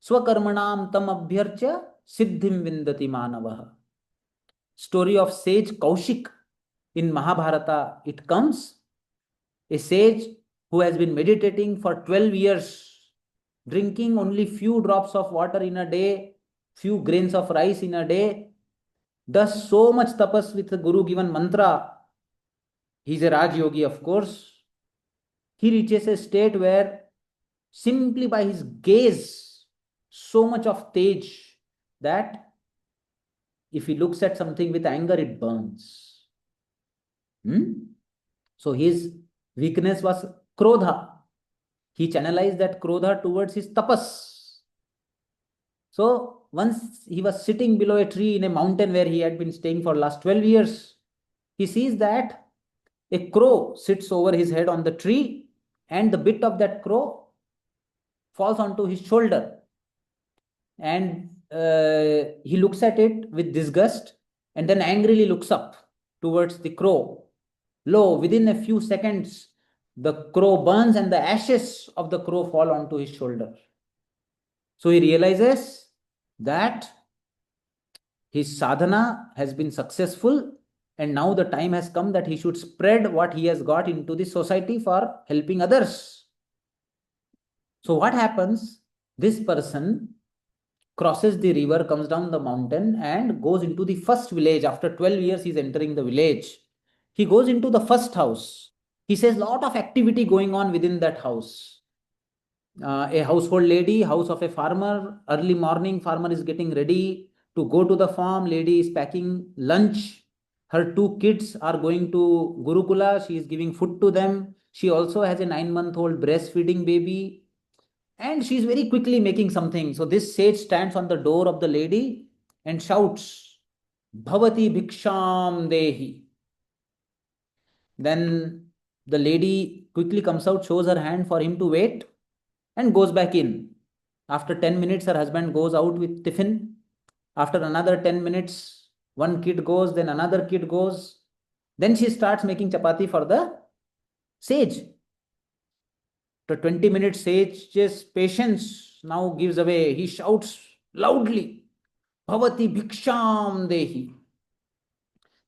swakarmanam tam abhyarcha siddhim vindati manavah. Story of sage Kaushik in Mahabharata, it comes. A sage who has been meditating for 12 years, drinking only few drops of water in a day, few grains of rice in a day, does so much tapas with the Guru given mantra. He's a Raj Yogi, of course. He reaches a state where simply by his gaze, so much of tej that if he looks at something with anger, it burns. So his weakness was krodha. He channelized that krodha towards his tapas. So once he was sitting below a tree in a mountain where he had been staying for last 12 years, he sees that a crow sits over his head on the tree and the bit of that crow falls onto his shoulder. And he looks at it with disgust and then angrily looks up towards the crow. Lo, within a few seconds, the crow burns and the ashes of the crow fall onto his shoulder. So he realizes that his sadhana has been successful and now the time has come that he should spread what he has got into the society for helping others. So what happens? This person crosses the river, comes down the mountain and goes into the first village. After 12 years, he's entering the village. He goes into the first house. He says lot of activity going on within that house. A household lady, house of a farmer, early morning, farmer is getting ready to go to the farm, lady is packing lunch. Her 2 kids are going to Gurukula, she is giving food to them. She also has a 9-month-old breastfeeding baby and she is very quickly making something. So this sage stands on the door of the lady and shouts, Bhavati Bhiksham Dehi. Then the lady quickly comes out, shows her hand for him to wait and goes back in. After 10 minutes, her husband goes out with tiffin. After another 10 minutes, one kid goes, then another kid goes. Then she starts making chapati for the sage. The 20 minute sage's patience now gives away. He shouts loudly, Bhavati Bhiksham Dehi.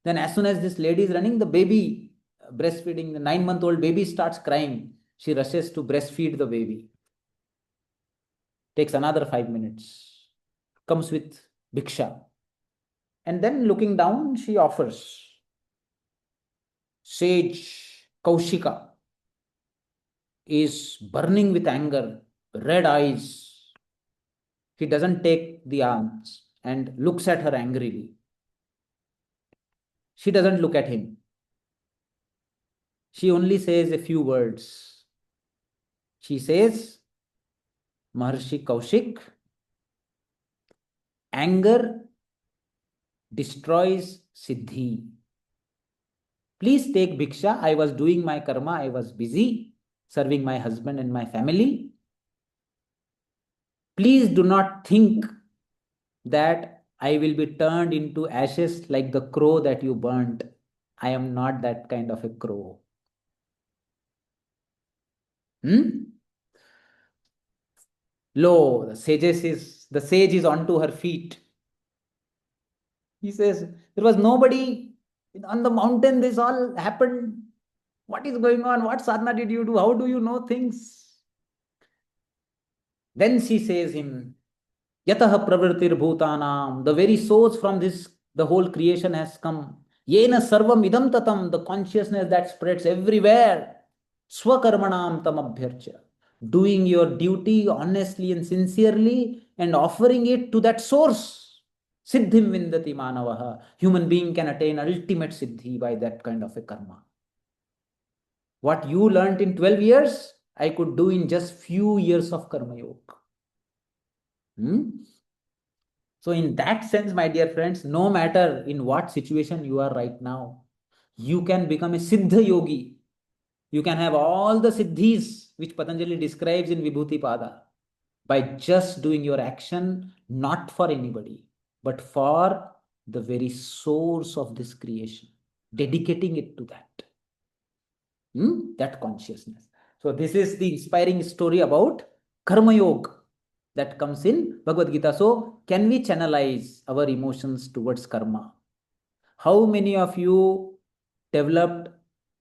Then as soon as this lady is running, the baby breastfeeding, the 9-month-old baby starts crying. She rushes to breastfeed the baby. Takes another 5 minutes. Comes with bhiksha. And then looking down, she offers. Sage Kaushika, is burning with anger, red eyes. He doesn't take the arms and looks at her angrily. She doesn't look at him. She only says a few words. She says, Maharshi Kaushik, anger destroys siddhi. Please take bhiksha. I was doing my karma. I was busy serving my husband and my family. Please do not think that I will be turned into ashes like the crow that you burnt. I am not that kind of a crow. Lo, the sage is onto her feet. He says, there was nobody on the mountain. This all happened. What is going on? What sadhana did you do? How do you know things? Then she says him, Yataha pravritir bhutanam, the very source from this, the whole creation has come. Yena sarvam idam tatam, the consciousness that spreads everywhere. Swakarmanam tam abhyarcha. Doing your duty honestly and sincerely and offering it to that source. Siddhim vindati manavaha. Human being can attain ultimate siddhi by that kind of a karma. What you learnt in 12 years, I could do in just few years of karma yoga. So in that sense, my dear friends, no matter in what situation you are right now, you can become a Siddha yogi. You can have all the siddhis which Patanjali describes in Vibhuti Pada by just doing your action, not for anybody, but for the very source of this creation, dedicating it to that. That consciousness. So this is the inspiring story about Karma Yoga that comes in Bhagavad Gita. So can we channelize our emotions towards karma? How many of you developed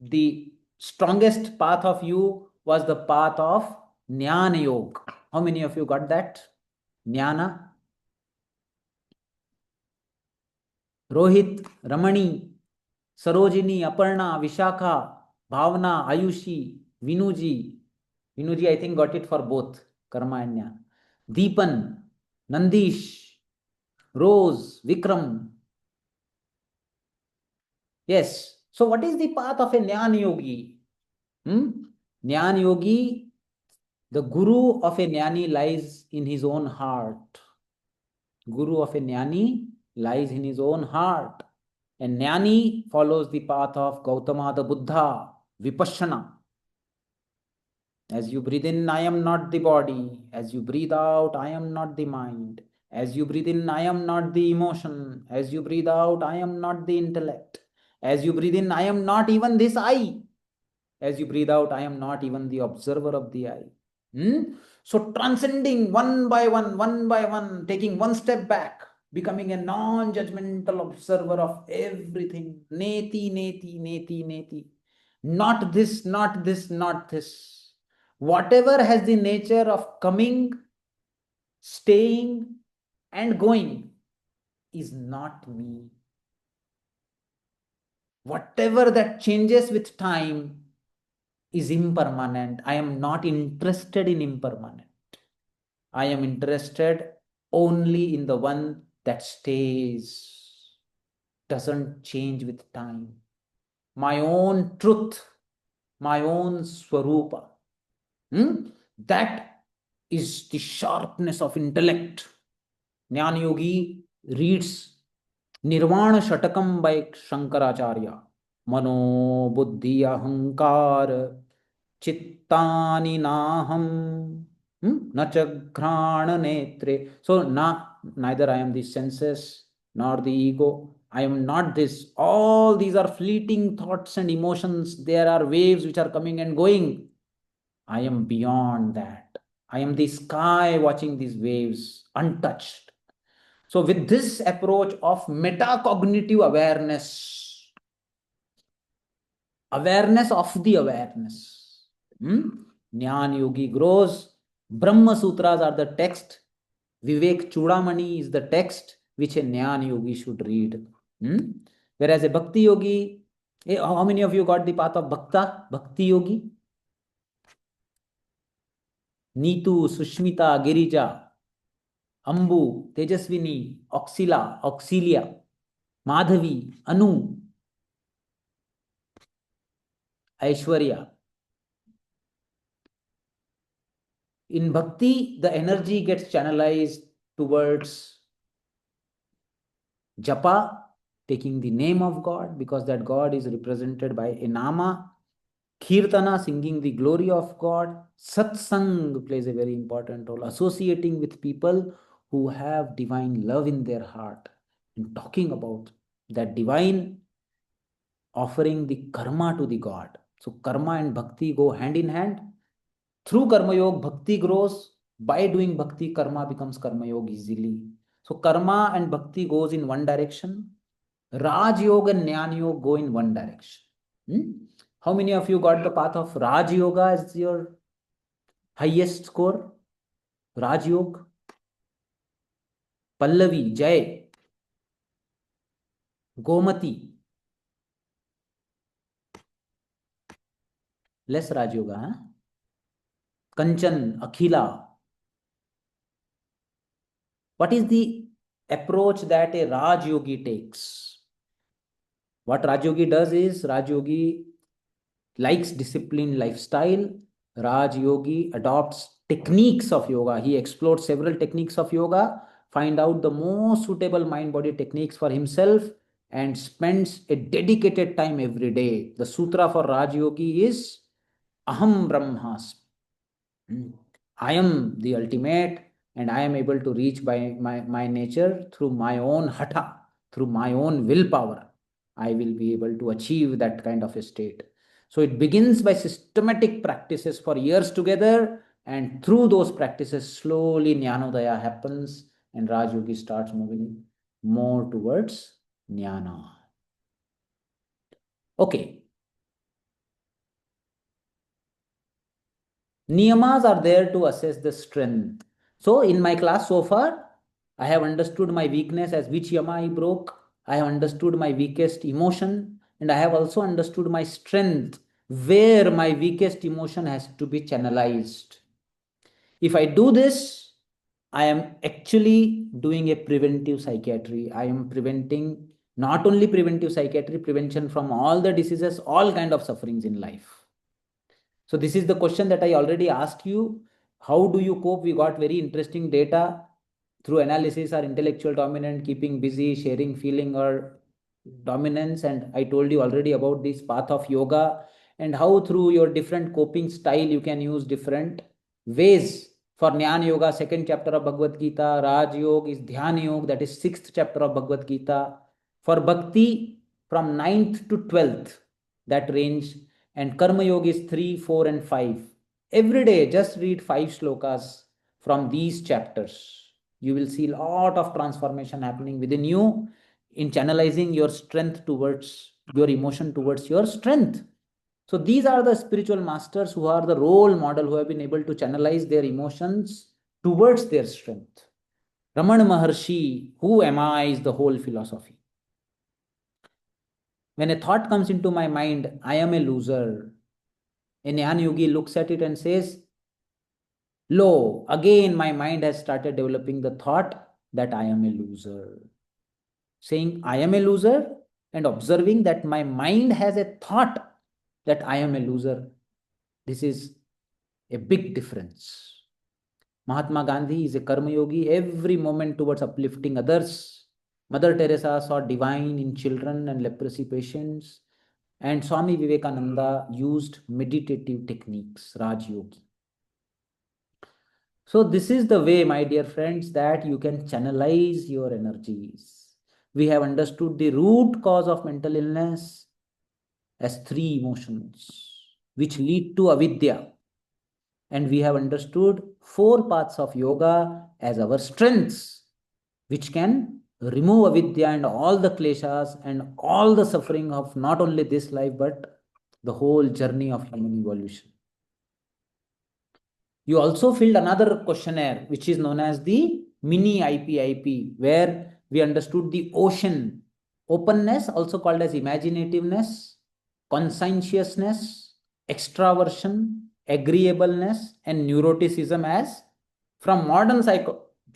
the strongest path of you was the path of Jnana Yoga? How many of you got that? Jnana? Rohit, Ramani, Sarojini, Aparna, Vishakha, Bhavna, Ayushi, Vinuji. Vinuji, I think, got it for both karma and jnana. Deepan, Nandish, Rose, Vikram. Yes. So, what is the path of a jnana yogi? Jnana yogi, the guru of a jnani lies in his own heart. Guru of a jnani lies in his own heart. And jnani follows the path of Gautama the Buddha, Vipassana. As you breathe in, I am not the body. As you breathe out, I am not the mind. As you breathe in, I am not the emotion. As you breathe out, I am not the intellect. As you breathe in, I am not even this eye. As you breathe out, I am not even the observer of the eye. So transcending one by one, taking one step back, becoming a non-judgmental observer of everything. Neti, neti, neti, neti. Not this, not this, not this. Whatever has the nature of coming, staying, and going is not me. Whatever that changes with time is impermanent. I am not interested in impermanent. I am interested only in the one that stays, doesn't change with time. My own truth, my own swarupa. That is the sharpness of intellect. Jnana Yogi reads Nirvana Shatakam by Shankaracharya. Mano buddhi ahankar chittani naham nachagrana netre. So neither I am the senses nor the ego. I am not this. All these are fleeting thoughts and emotions. There are waves which are coming and going. I am beyond that. I am the sky watching these waves untouched. So with this approach of metacognitive awareness, awareness of the awareness, Jnana Yogi grows. Brahma Sutras are the text. Vivek Chudamani is the text which a Jnana Yogi should read. Whereas a Bhakti Yogi, how many of you got the path of Bhakta, Bhakti Yogi? Neetu, Sushmita, Girija, Ambu, Tejaswini, Auxilia, Madhavi, Anu, Aishwarya. In bhakti, the energy gets channelized towards japa, taking the name of God, because that God is represented by a nama. Kirtana, singing the glory of God. Satsang plays a very important role, associating with people who have divine love in their heart and talking about that divine, offering the karma to the God. So karma and bhakti go hand in hand. Through karma yoga, bhakti grows. By doing bhakti, karma becomes karma yoga easily. So karma and bhakti goes in one direction. Raj yoga and Jnana yoga go in one direction. Hmm? How many of you got the path of Raj yoga as your highest score? Raj yoga, Pallavi, Jay, Gomati. Less Raj yoga, huh? Kanchan, Akhila. What is the approach that a Raj yogi takes? What Raj yogi does is, Raj yogi likes disciplined lifestyle. Raj yogi adopts techniques of yoga. He explores several techniques of yoga, find out the most suitable mind body techniques for himself, and spends a dedicated time every day. The sutra for Raj yogi is Aham Brahmasmi. I am the ultimate, and I am able to reach by my nature through my own hatha, through my own willpower. I will be able to achieve that kind of a state. So it begins by systematic practices for years together, and through those practices, slowly Jnanodaya happens, and Raj Yogi starts moving more towards Jnana. Okay. Niyamas are there to assess the strength. So in my class so far, I have understood my weakness as which yama I broke. I have understood my weakest emotion, and I have also understood my strength, where my weakest emotion has to be channelized. If I do this, I am actually doing a preventive psychiatry. I am preventing, not only preventive psychiatry, prevention from all the diseases, all kind of sufferings in life. So this is the question that I already asked you. How do you cope? We got very interesting data through analysis or intellectual dominant, keeping busy, sharing feeling or dominance. And I told you already about this path of yoga and how through your different coping style, you can use different ways. For Jnana Yoga, second chapter of Bhagavad Gita. Raj Yoga is Dhyan Yoga, that is sixth chapter of Bhagavad Gita. For Bhakti, from 9th to 12th, that range. And Karma Yoga is 3, 4, and 5. Every day, just read 5 shlokas from these chapters. You will see a lot of transformation happening within you in channelizing your strength towards your emotion, towards your strength. So these are the spiritual masters who are the role model, who have been able to channelize their emotions towards their strength. Ramana Maharshi, who am I, is the whole philosophy. When a thought comes into my mind, I am a loser, a Jnana Yogi looks at it and says, lo, again my mind has started developing the thought that I am a loser. Saying I am a loser and observing that my mind has a thought that I am a loser, this is a big difference. Mahatma Gandhi is a karma yogi, every moment towards uplifting others. Mother Teresa saw divine in children and leprosy patients. And Swami Vivekananda used meditative techniques, Raj Yogi. So this is the way, my dear friends, that you can channelize your energies. We have understood the root cause of mental illness as 3 emotions, which lead to avidya. And we have understood 4 paths of yoga as our strengths, which can remove avidya and all the kleshas and all the suffering of not only this life, but the whole journey of human evolution. You also filled another questionnaire, which is known as the mini IPIP, where we understood the ocean, openness, also called as imaginativeness, conscientiousness, extraversion, agreeableness, and neuroticism as, from modern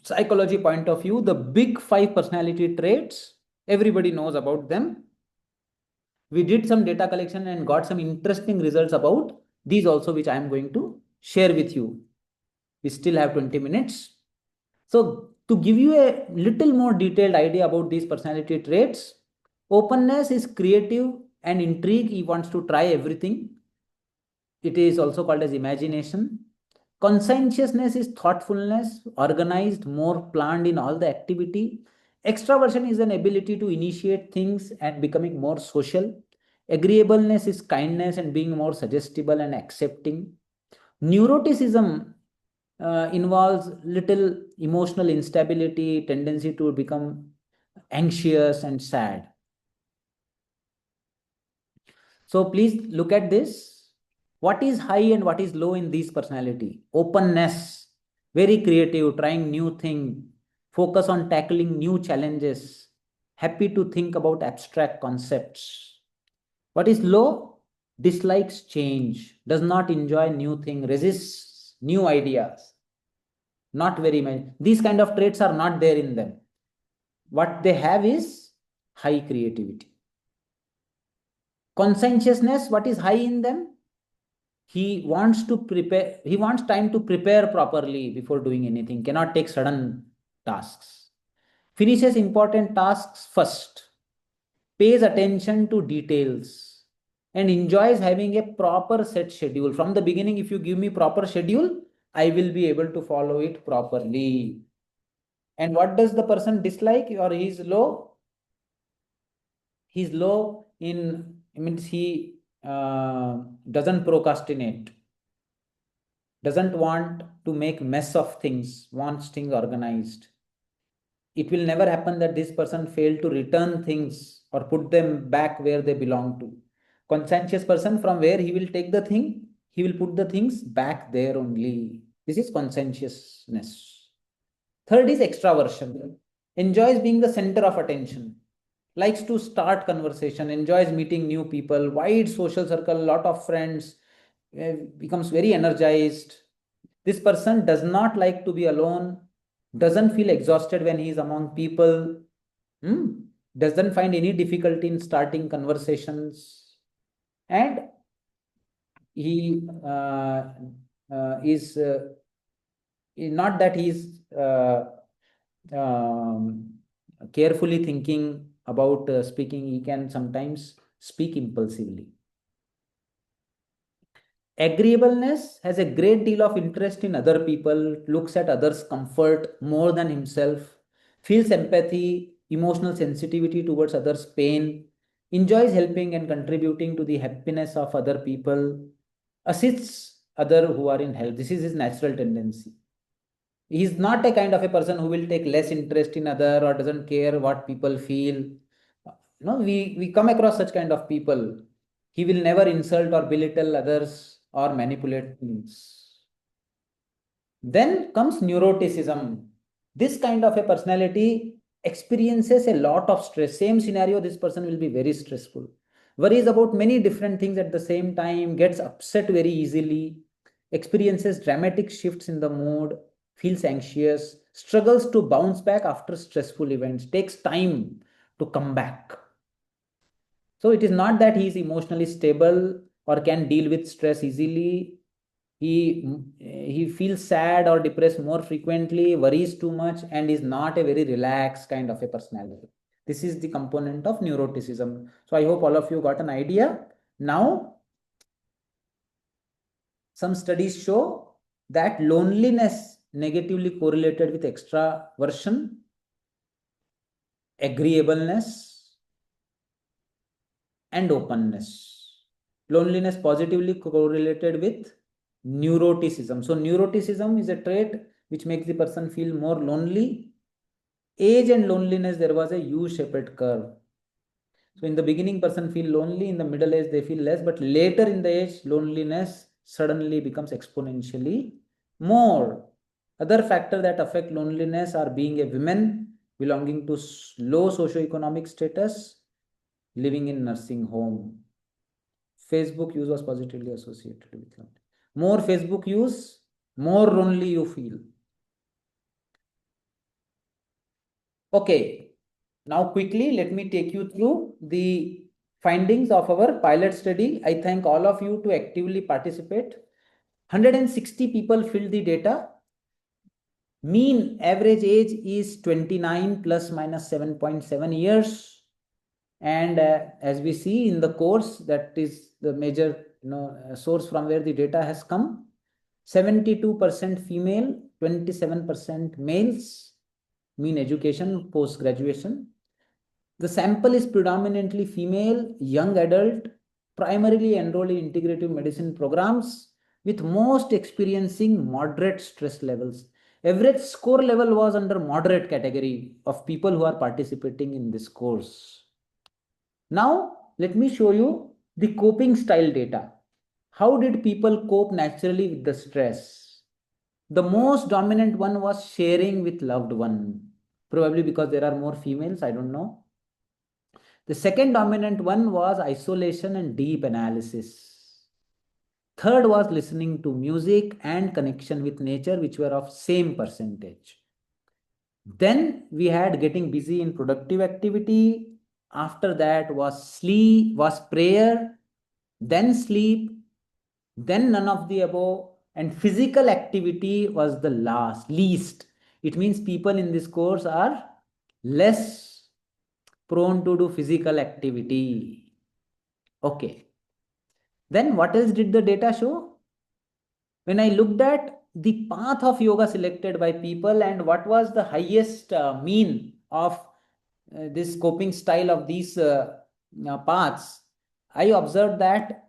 psychology point of view, the big 5 personality traits. Everybody knows about them. We did some data collection and got some interesting results about these also, which I am going to share with you. We still have 20 minutes. So to give you a little more detailed idea about these personality traits, openness is creative and intrigue. He wants to try everything. It is also called as imagination. Conscientiousness is thoughtfulness, organized, more planned in all the activity. Extraversion is an ability to initiate things and becoming more social. Agreeableness is kindness and being more suggestible and accepting. Neuroticism involves little emotional instability, tendency to become anxious and sad. So please look at this. What is high and what is low in these personality? Openness, very creative, trying new thing, focus on tackling new challenges, happy to think about abstract concepts. What is low? Dislikes change, does not enjoy new thing, resists new ideas. Not very much. These kind of traits are not there in them. What they have is high creativity. Conscientiousness, what is high in them? He wants to prepare, he wants time to prepare properly before doing anything, cannot take sudden tasks. Finishes important tasks first, pays attention to details, and enjoys having a proper set schedule. From the beginning, if you give me proper schedule, I will be able to follow it properly. And what does the person dislike or he is low? He's low in, means he doesn't procrastinate, doesn't want to make mess of things, wants things organized. It will never happen that this person fail to return things or put them back where they belong to. Conscientious person, from where he will take the thing, he will put the things back there only. This is conscientiousness. Third is extraversion. Enjoys being the center of attention. Likes to start conversation, enjoys meeting new people, wide social circle, lot of friends, becomes very energized. This person does not like to be alone, doesn't feel exhausted when he is among people, doesn't find any difficulty in starting conversations, and he is not that he is carefully thinking about speaking, he can sometimes speak impulsively. Agreeableness has a great deal of interest in other people, looks at others' comfort more than himself, feels empathy, emotional sensitivity towards others' pain, enjoys helping and contributing to the happiness of other people, assists other who are in help. This is his natural tendency. He is not a kind of a person who will take less interest in other or doesn't care what people feel. No, we come across such kind of people. He will never insult or belittle others or manipulate things. Then comes neuroticism. This kind of a personality experiences a lot of stress. Same scenario, this person will be very stressful. Worries about many different things at the same time, gets upset very easily, experiences dramatic shifts in the mood, feels anxious, struggles to bounce back after stressful events, takes time to come back. So it is not that he is emotionally stable or can deal with stress easily. He feels sad or depressed more frequently, worries too much, and is not a very relaxed kind of a personality. This is the component of neuroticism. So I hope all of you got an idea. Now, some studies show that loneliness negatively correlated with extraversion, agreeableness, and openness. Loneliness positively correlated with neuroticism. So neuroticism is a trait which makes the person feel more lonely. Age and loneliness, there was a U-shaped curve. So in the beginning, person feel lonely, in the middle age, they feel less, but later in the age, loneliness suddenly becomes exponentially more. Other factors that affect loneliness are being a woman belonging to low socioeconomic status, living in nursing home. Facebook use was positively associated with loneliness. more Facebook use, more lonely you feel. Okay, now quickly let me take you through the findings of our pilot study. I thank all of you to actively participate. 160 people filled the data. Mean average age is 29 plus minus 7.7 years. And as we see in the course, that is the major source from where the data has come. 72% female, 27% males, mean education, post graduation. The sample is predominantly female, young adult, primarily enrolled in integrative medicine programs, with most experiencing moderate stress levels. Average score level was under moderate category of people who are participating in this course. Now, let me show you the coping style data. How did people cope naturally with the stress? The most dominant one was sharing with loved one, probably because there are more females, I don't know. The second dominant one was isolation and deep analysis. Third was listening to music and connection with nature, which were of same percentage. Then we had getting busy in productive activity. After that was sleep, was prayer, then sleep, then none of the above, and physical activity was the least. It means people in this course are less prone to do physical activity. Okay. Then what else did the data show? When I looked at the path of yoga selected by people and what was the highest mean of this coping style of these paths, I observed that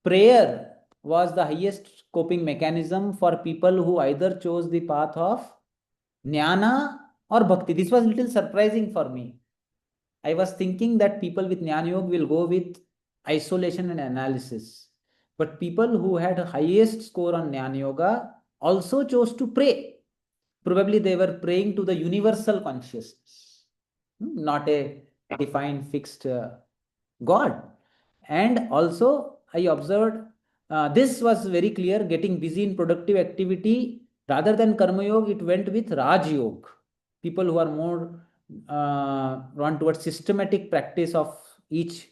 prayer was the highest coping mechanism for people who either chose the path of jnana or bhakti. This was a little surprising for me. I was thinking that people with Jnana Yoga will go with isolation and analysis. But people who had highest score on Jnana Yoga also chose to pray. Probably they were praying to the universal consciousness, not a defined fixed God. And also, I observed this was very clear, getting busy in productive activity rather than Karma Yoga, it went with Raj Yoga. People who are more run towards systematic practice of each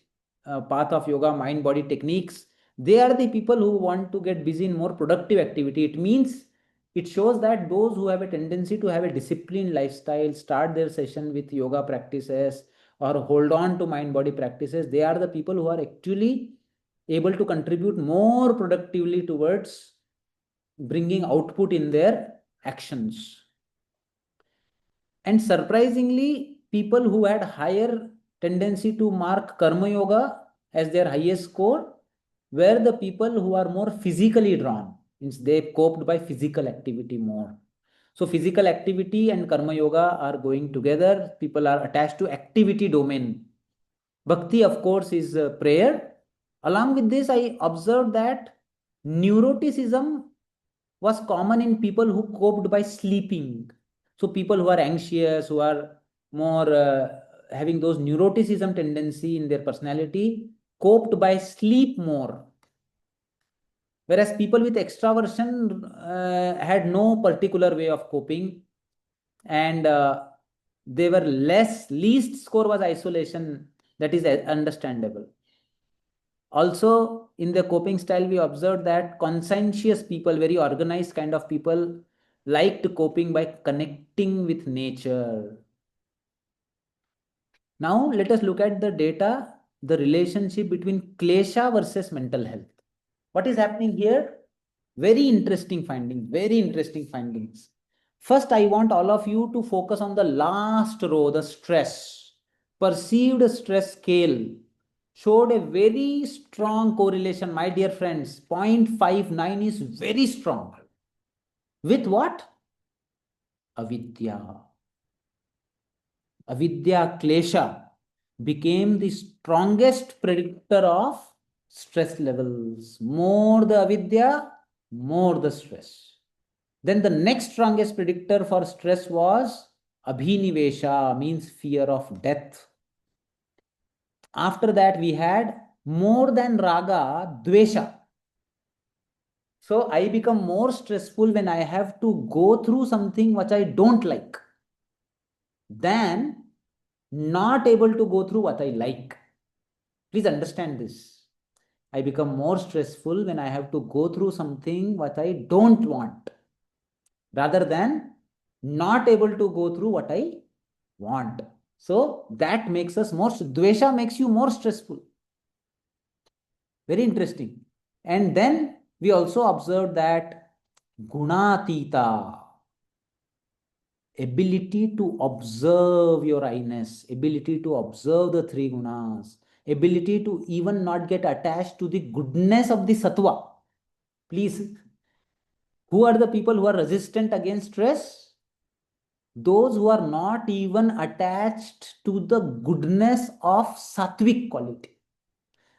path of yoga, mind body techniques, they are the people who want to get busy in more productive activity. It means it shows that those who have a tendency to have a disciplined lifestyle, start their session with yoga practices or hold on to mind body practices, they are the people who are actually able to contribute more productively towards bringing output in their actions. And surprisingly, people who had higher tendency to mark Karma Yoga as their highest score were the people who are more physically drawn, means they coped by physical activity more. So physical activity and Karma Yoga are going together. People are attached to activity domain. Bhakti, of course, is prayer. Along with this, I observed that neuroticism was common in people who coped by sleeping. So people who are anxious, who are more having those neuroticism tendency in their personality, coped by sleep more. Whereas people with extraversion had no particular way of coping, and they were least score was isolation. That is understandable. Also, in the coping style, we observed that conscientious people, very organized kind of people, liked coping by connecting with nature. Now, let us look at the data, the relationship between klesha versus mental health. What is happening here? Very interesting findings, very interesting findings. First, I want all of you to focus on the last row, the stress. Perceived stress scale showed a very strong correlation, my dear friends. 0.59 is very strong. With what? Avidya. Avidya klesha became the strongest predictor of stress levels. More the avidya, more the stress. Then the next strongest predictor for stress was abhinivesha, means fear of death. After that, we had more than raga, dvesha. So I become more stressful when I have to go through something which I don't like than not able to go through what I like. Please understand this. I become more stressful when I have to go through something what I don't want rather than not able to go through what I want. So that makes us more, dvesha makes you more stressful. Very interesting. And then we also observed that gunatita, ability to observe your I-ness, ability to observe the three gunas, ability to even not get attached to the goodness of the sattva. Please, who are the people who are resistant against stress? Those who are not even attached to the goodness of sattvic quality.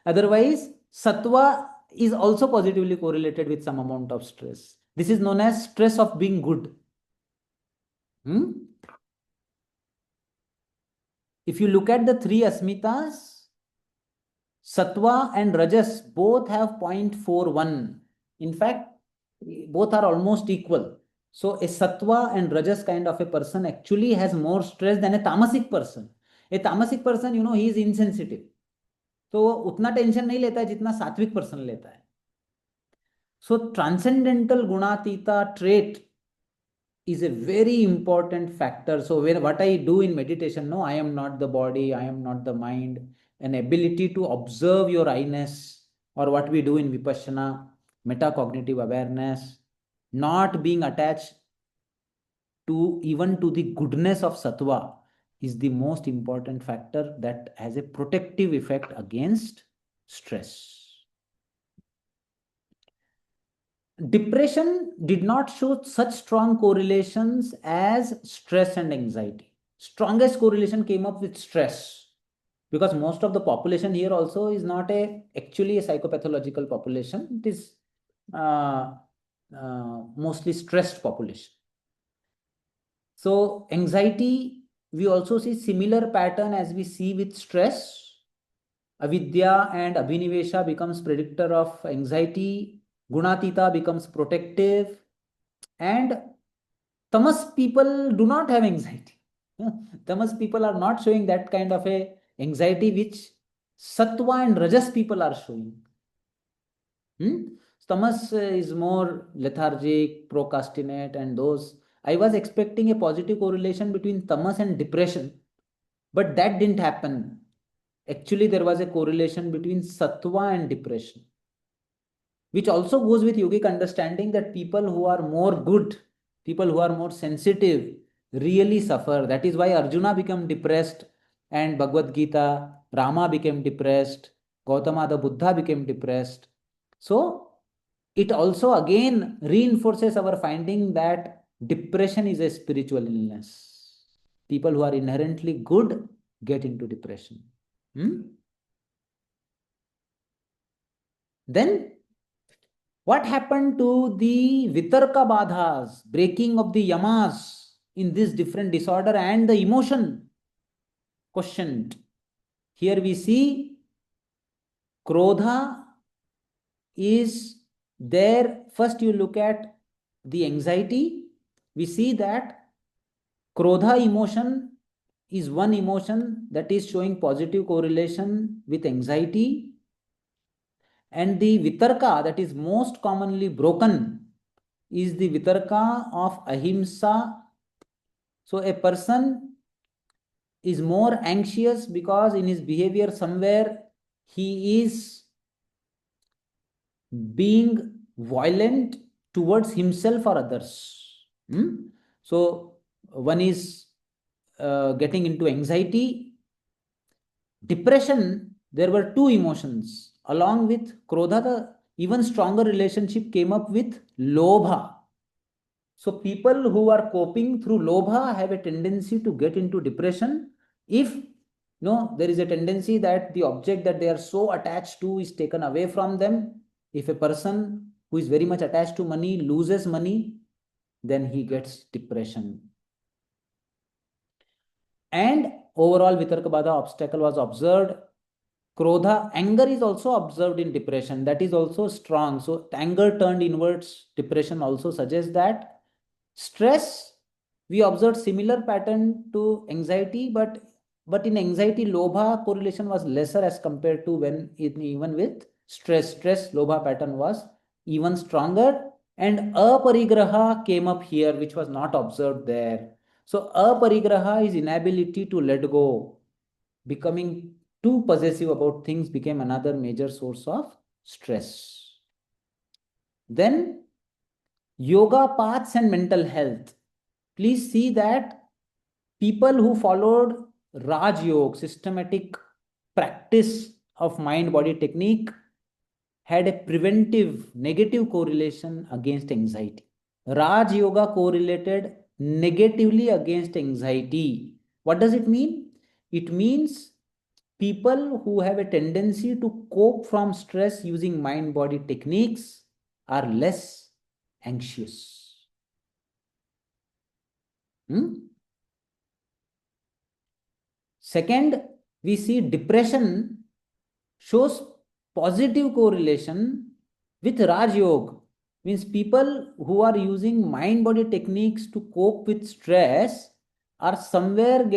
Otherwise, sattva is also positively correlated with some amount of stress. This is known as stress of being good. If you look at the three asmitas, sattva and rajas both have 0.41. In fact, both are almost equal. So a sattva and rajas kind of a person actually has more stress than a tamasic person. A tamasic person, he is insensitive. तो वो उतना tension नहीं लेता है जितना सात्विक person लेता है. So transcendental gunatita trait is a very important factor. So what I do in meditation, no, I am not the body, I am not the mind. An ability to observe your I-ness, or what we do in vipassana, metacognitive awareness, not being attached to even to the goodness of sattva, is the most important factor that has a protective effect against stress. Depression did not show such strong correlations as stress and anxiety. Strongest correlation came up with stress, because most of the population here also is not actually a psychopathological population. It is mostly stressed population. So anxiety, we also see similar pattern as we see with stress. Avidya and abhinivesha becomes predictor of anxiety. Gunatita becomes protective, and tamas people do not have anxiety. Tamas people are not showing that kind of a anxiety which sattva and rajas people are showing. Tamas is more lethargic, procrastinate, and those. I was expecting a positive correlation between tamas and depression, but that didn't happen. Actually, there was a correlation between sattva and depression, which also goes with yogic understanding that people who are more good, people who are more sensitive, really suffer. That is why Arjuna became depressed, and Bhagavad Gita, Rama became depressed, Gautama the Buddha became depressed. So it also again reinforces our finding that depression is a spiritual illness. People who are inherently good get into depression. Then what happened to the vitarka badhas, breaking of the yamas in this different disorder, and the emotion quotient? Here we see krodha is there. First you look at the anxiety. We see that krodha emotion is one emotion that is showing positive correlation with anxiety. And the vitarka that is most commonly broken is the vitarka of ahimsa. So a person is more anxious because in his behavior somewhere he is being violent towards himself or others. So one is getting into anxiety. Depression, there were two emotions. Along with krodha, the even stronger relationship came up with lobha. So people who are coping through lobha have a tendency to get into depression if there is a tendency that the object that they are so attached to is taken away from them. If a person who is very much attached to money loses money, then he gets depression. And overall vitarka badha obstacle was observed Krodha, anger is also observed in depression. That is also strong. So anger turned inwards, depression also suggests that. Stress, we observed similar pattern to anxiety, but in anxiety, lobha correlation was lesser as compared to when even with stress. Stress lobha pattern was even stronger, and aparigraha came up here, which was not observed there. So aparigraha is inability to let go. Becoming too possessive about things became another major source of stress. Then yoga paths and mental health. Please see that people who followed Raj Yoga, systematic practice of mind body technique, had a preventive negative correlation against anxiety. Raj Yoga correlated negatively against anxiety. What does it mean? It means people who have a tendency to cope from stress using mind body techniques are less anxious. Second, we see depression shows positive correlation with Raj Yoga. Means people who are using mind body techniques to cope with stress are somewhere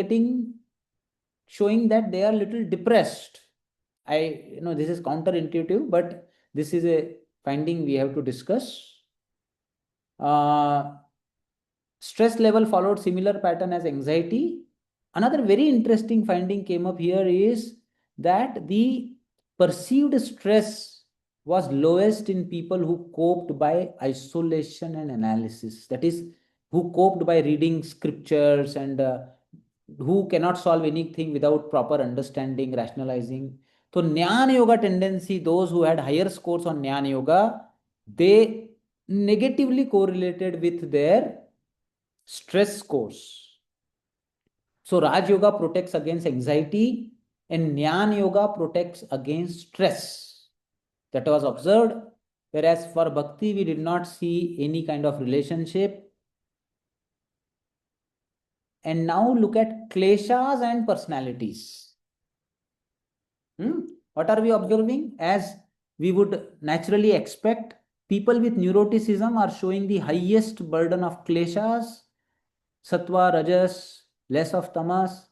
showing that they are little depressed. I know this is counterintuitive, but this is a finding we have to discuss. Stress level followed similar pattern as anxiety. Another very interesting finding came up here is that the perceived stress was lowest in people who coped by isolation and analysis. That is, who coped by reading scriptures and who cannot solve anything without proper understanding, rationalizing. So, Jnana Yoga tendency, those who had higher scores on Jnana Yoga, they negatively correlated with their stress scores. So Raj Yoga protects against anxiety and Jnana Yoga protects against stress. That was observed. Whereas for Bhakti, we did not see any kind of relationship. And now look at kleshas and personalities. What are we observing? As we would naturally expect, people with neuroticism are showing the highest burden of kleshas, sattva, rajas, less of tamas.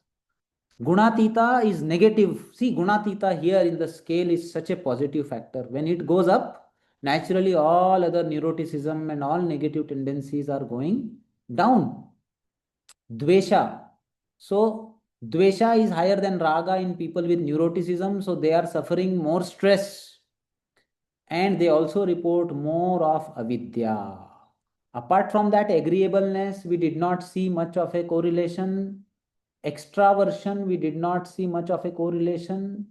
Gunatita is negative. See, Gunatita here in the scale is such a positive factor. When it goes up, naturally all other neuroticism and all negative tendencies are going down. Dvesha. So, Dvesha is higher than Raga in people with neuroticism. So, they are suffering more stress. And they also report more of avidya. Apart from that, agreeableness, we did not see much of a correlation. Extraversion, we did not see much of a correlation.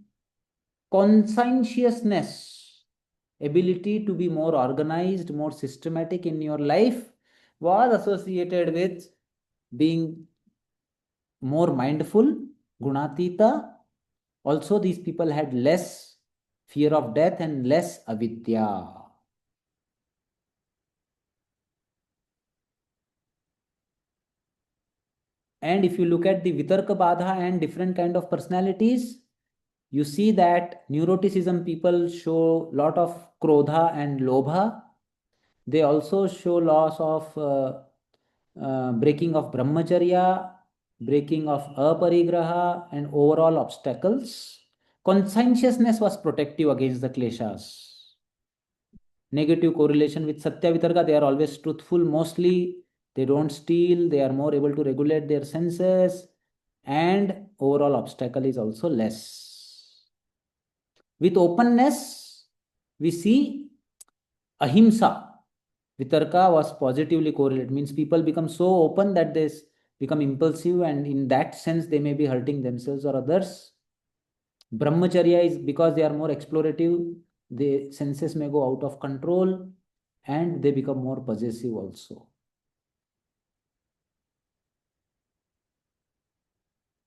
Conscientiousness, ability to be more organized, more systematic in your life, was associated with being more mindful, gunatita. Also, these people had less fear of death and less avidya. And if you look at the Vitarka Badha and different kind of personalities, you see that neuroticism people show lot of krodha and lobha. They also show loss of breaking of brahmacharya, breaking of aparigraha, and overall obstacles. Conscientiousness was protective against the kleshas. Negative correlation with Satya Vitarka, they are always truthful mostly. They don't steal, they are more able to regulate their senses, and overall obstacle is also less. With openness, we see ahimsa. Vitarka was positively correlated, means people become so open that they become impulsive, and in that sense, they may be hurting themselves or others. Brahmacharya is because they are more explorative, the senses may go out of control and they become more possessive also.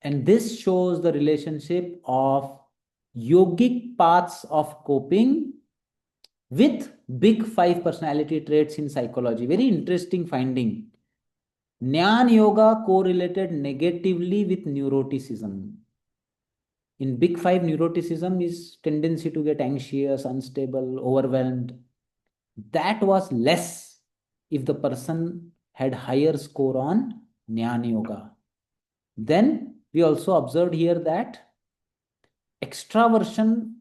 And this shows the relationship of yogic paths of coping with big five personality traits in psychology. Very interesting finding. Jnana Yoga correlated negatively with neuroticism. In big five, neuroticism is tendency to get anxious, unstable, overwhelmed. That was less if the person had higher score on Jnana Yoga. Then we also observed here that extraversion,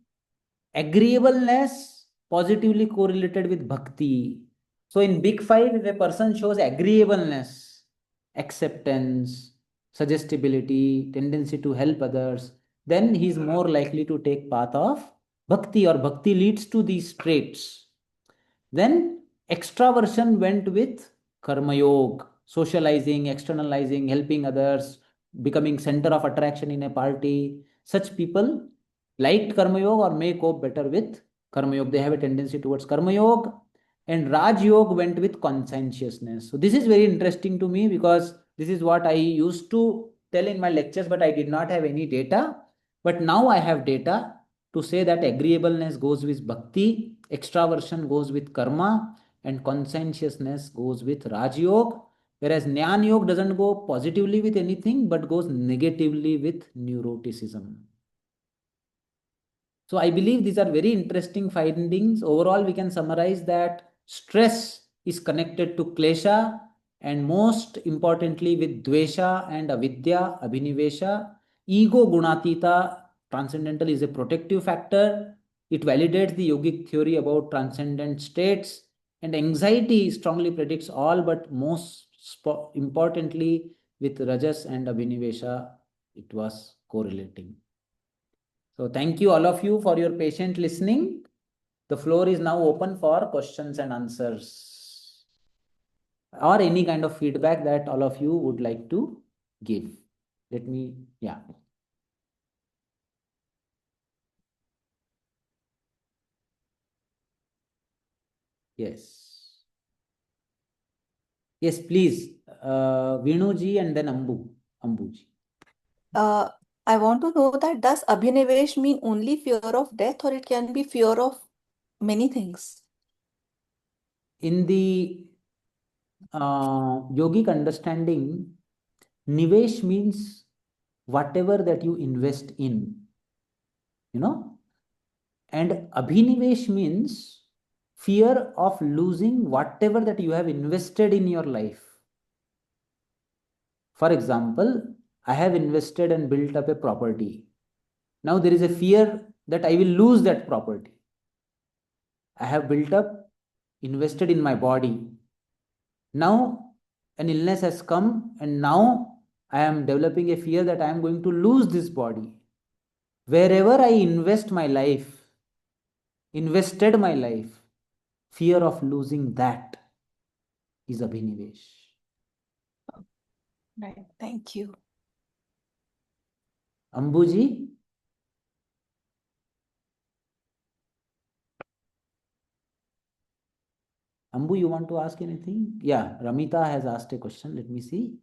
agreeableness positively correlated with bhakti. So in big five, if a person shows agreeableness, acceptance, suggestibility, tendency to help others, then he is more likely to take path of bhakti, or bhakti leads to these traits. Then extraversion went with karma yoga, socializing, externalizing, helping others, becoming center of attraction in a party. Such people liked karma yoga or may cope better with karma yoga. They have a tendency towards karma yoga. And Raj Yoga went with conscientiousness. So this is very interesting to me, because this is what I used to tell in my lectures, but I did not have any data. But now I have data to say that agreeableness goes with bhakti, extraversion goes with karma, and conscientiousness goes with Raj Yoga. Whereas Jnana Yoga doesn't go positively with anything, but goes negatively with neuroticism. So I believe these are very interesting findings. Overall, we can summarize that stress is connected to klesha, and most importantly with dvesha and avidya, abhinivesha. Ego gunatita, transcendental, is a protective factor. It validates the yogic theory about transcendent states. And anxiety strongly predicts all, but most importantly with rajas and abhinivesha, it was correlating. So thank you all of you for your patient listening. The floor is now open for questions and answers, or any kind of feedback that all of you would like to give. Let me, yeah. Yes. Yes, please. Vinu ji and then Ambu ji. I want to know that does Abhinivesh mean only fear of death or it can be fear of many things? In the yogic understanding, Nivesh means whatever that you invest in, and Abhinivesh means fear of losing whatever that you have invested in your life. For example, I have invested and built up a property. Now there is a fear that I will lose that property. I have built up, invested in my body. Now an illness has come, and now I am developing a fear that I am going to lose this body. Wherever I invested my life, fear of losing that is Abhinivesh. Right. Thank you. Ambuji? Ambu, you want to ask anything? Yeah, Ramita has asked a question. Let me see.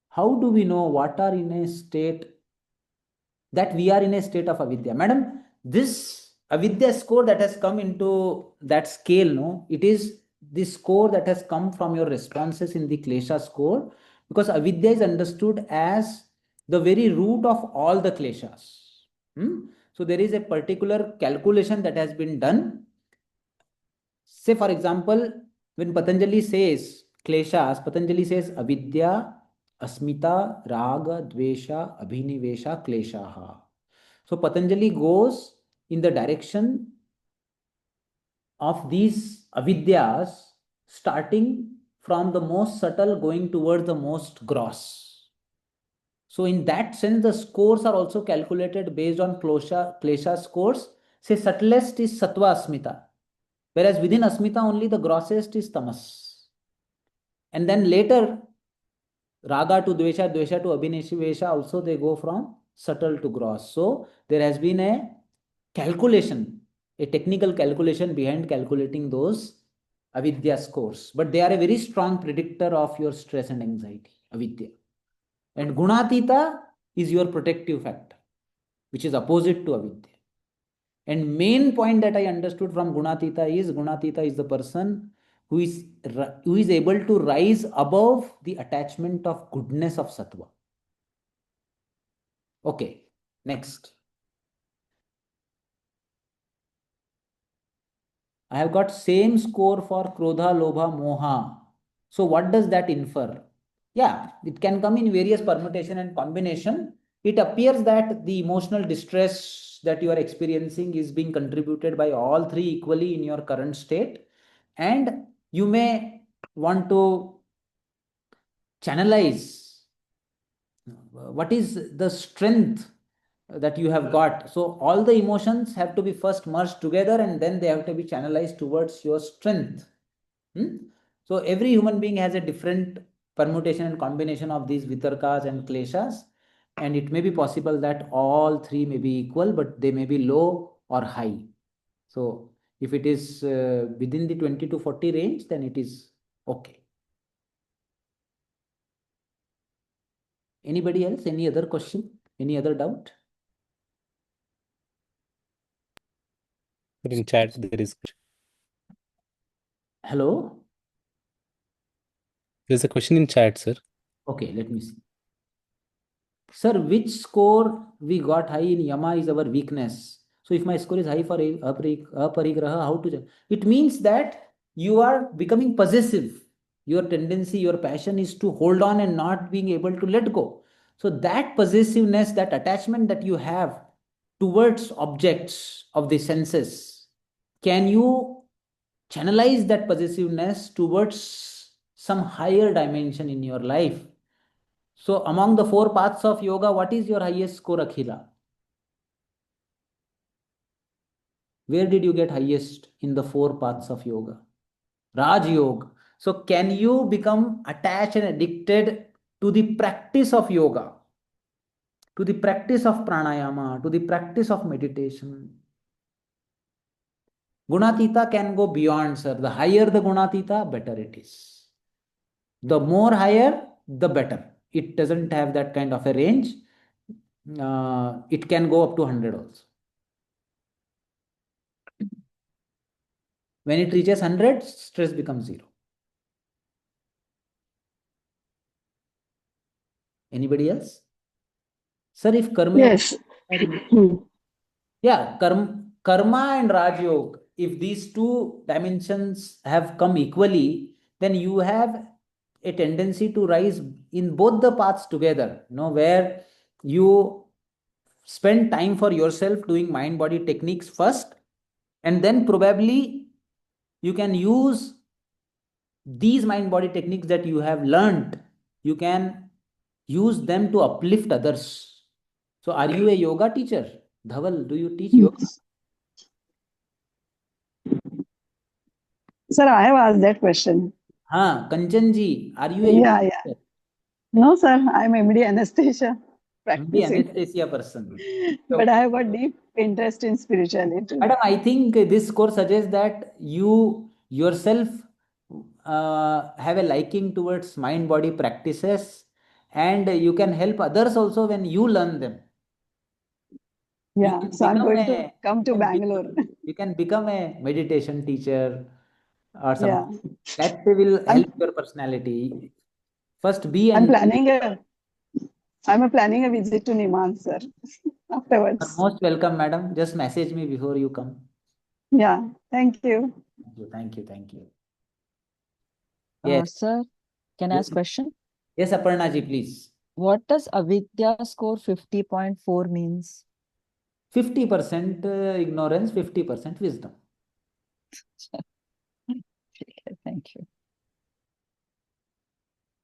How do we know what are in a state that we are in a state of avidya? Madam, this avidya score that has come into that scale, no, it is the score that has come from your responses in the klesha score, because avidya is understood as the very root of all the kleshas. So there is a particular calculation that has been done. Say, for example, when Patanjali says kleshas, Patanjali says avidya, asmita, raga, dvesha, abhinivesha, kleshaha. So Patanjali goes in the direction of these avidyas, starting from the most subtle going towards the most gross. So in that sense, the scores are also calculated based on klesha scores. Say subtlest is sattva asmita, whereas within asmita only the grossest is tamas. And then later, raga to dvesha, dvesha to abhinivesha, also they go from subtle to gross. So there has been a calculation, a technical calculation behind calculating those avidya scores. But they are a very strong predictor of your stress and anxiety, avidya. And gunatita is your protective factor, which is opposite to avidya. And main point that I understood from gunatita is the person who is able to rise above the attachment of goodness of sattva. Okay, next. I have got same score for Krodha, Lobha, Moha. So what does that infer? Yeah, it can come in various permutation and combination. It appears that the emotional distress that you are experiencing is being contributed by all three equally in your current state. And you may want to channelize what is the strength that you have got. So all the emotions have to be first merged together and then they have to be channelized towards your strength. So every human being has a different permutation and combination of these vitarkas and kleshas, and it may be possible that all three may be equal, but they may be low or high. So if it is within the 20 to 40 range, then it is okay. Anybody else? Any other question? Any other doubt? In chat, Hello? there's a question in chat, sir. Okay, let me see. Sir, which score we got high in Yama is our weakness. So if my score is high for aparigraha, how to? It means that you are becoming possessive. Your tendency, your passion is to hold on and not being able to let go. So that possessiveness, that attachment that you have towards objects of the senses, can you channelize that possessiveness towards some higher dimension in your life? So among the four paths of yoga, what is your highest score, Akhila? Where did you get highest in the four paths of yoga? Raj Yoga. So can you become attached and addicted to the practice of yoga, to the practice of pranayama, to the practice of meditation? Gunatita can go beyond, sir. The higher the Gunatita, better it is. The more higher, the better. It doesn't have that kind of a range. It can go up to 100 also. When it reaches 100, stress becomes 0. Anybody else? Sir, if karma yoga, Yes. yeah, karma and Raj Yoga, if these two dimensions have come equally, then you have a tendency to rise in both the paths together, where you spend time for yourself doing mind body techniques first, and then probably you can use these mind body techniques that you have learned, you can use them to uplift others. So are you a yoga teacher? Dhaval, do you teach yoga? Sir, I have asked that question. Kanchanji, are you a yoga Yeah, yeah. teacher? No, sir, I'm MD anesthesia MD practicing. anesthesia person. But I have got deep interest in spirituality. Madam, I think this course suggests that you yourself have a liking towards mind body practices, and you can help others also when you learn them. You Yeah, can so I'm become going to a come to Bangalore. you can become a meditation teacher or Yeah, something. That will I'm help your personality. First be I'm and planning a planning a visit to Niman, sir, you're afterwards. most welcome, madam. Just message me before you come. Yeah, thank you. Thank you, thank you, thank you. Yes, Sir, can I yes, ask question? yes, Aparna ji, please. What does Avidya score 50.4 means? 50% ignorance, 50% wisdom. Okay, thank you.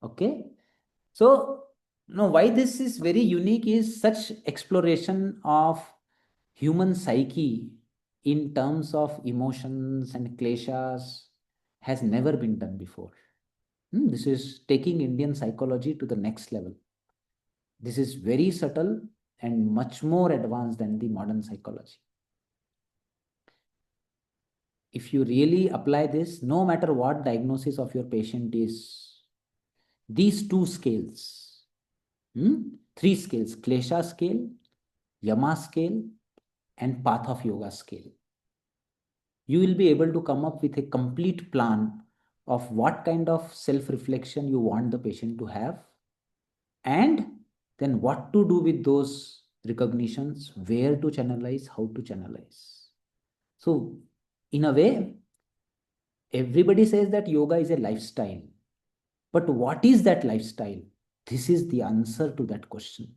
Okay. So, why this is very unique is such exploration of human psyche in terms of emotions and kleshas has never been done before. This is taking Indian psychology to the next level. This is very subtle and much more advanced than the modern psychology. If you really apply this, no matter what diagnosis of your patient is, these two scales, three scales, klesha scale, yama scale, and path of yoga scale, you will be able to come up with a complete plan of what kind of self-reflection you want the patient to have, and then what to do with those recognitions, where to channelize, how to channelize. So, in a way, everybody says that yoga is a lifestyle. But what is that lifestyle? This is the answer to that question.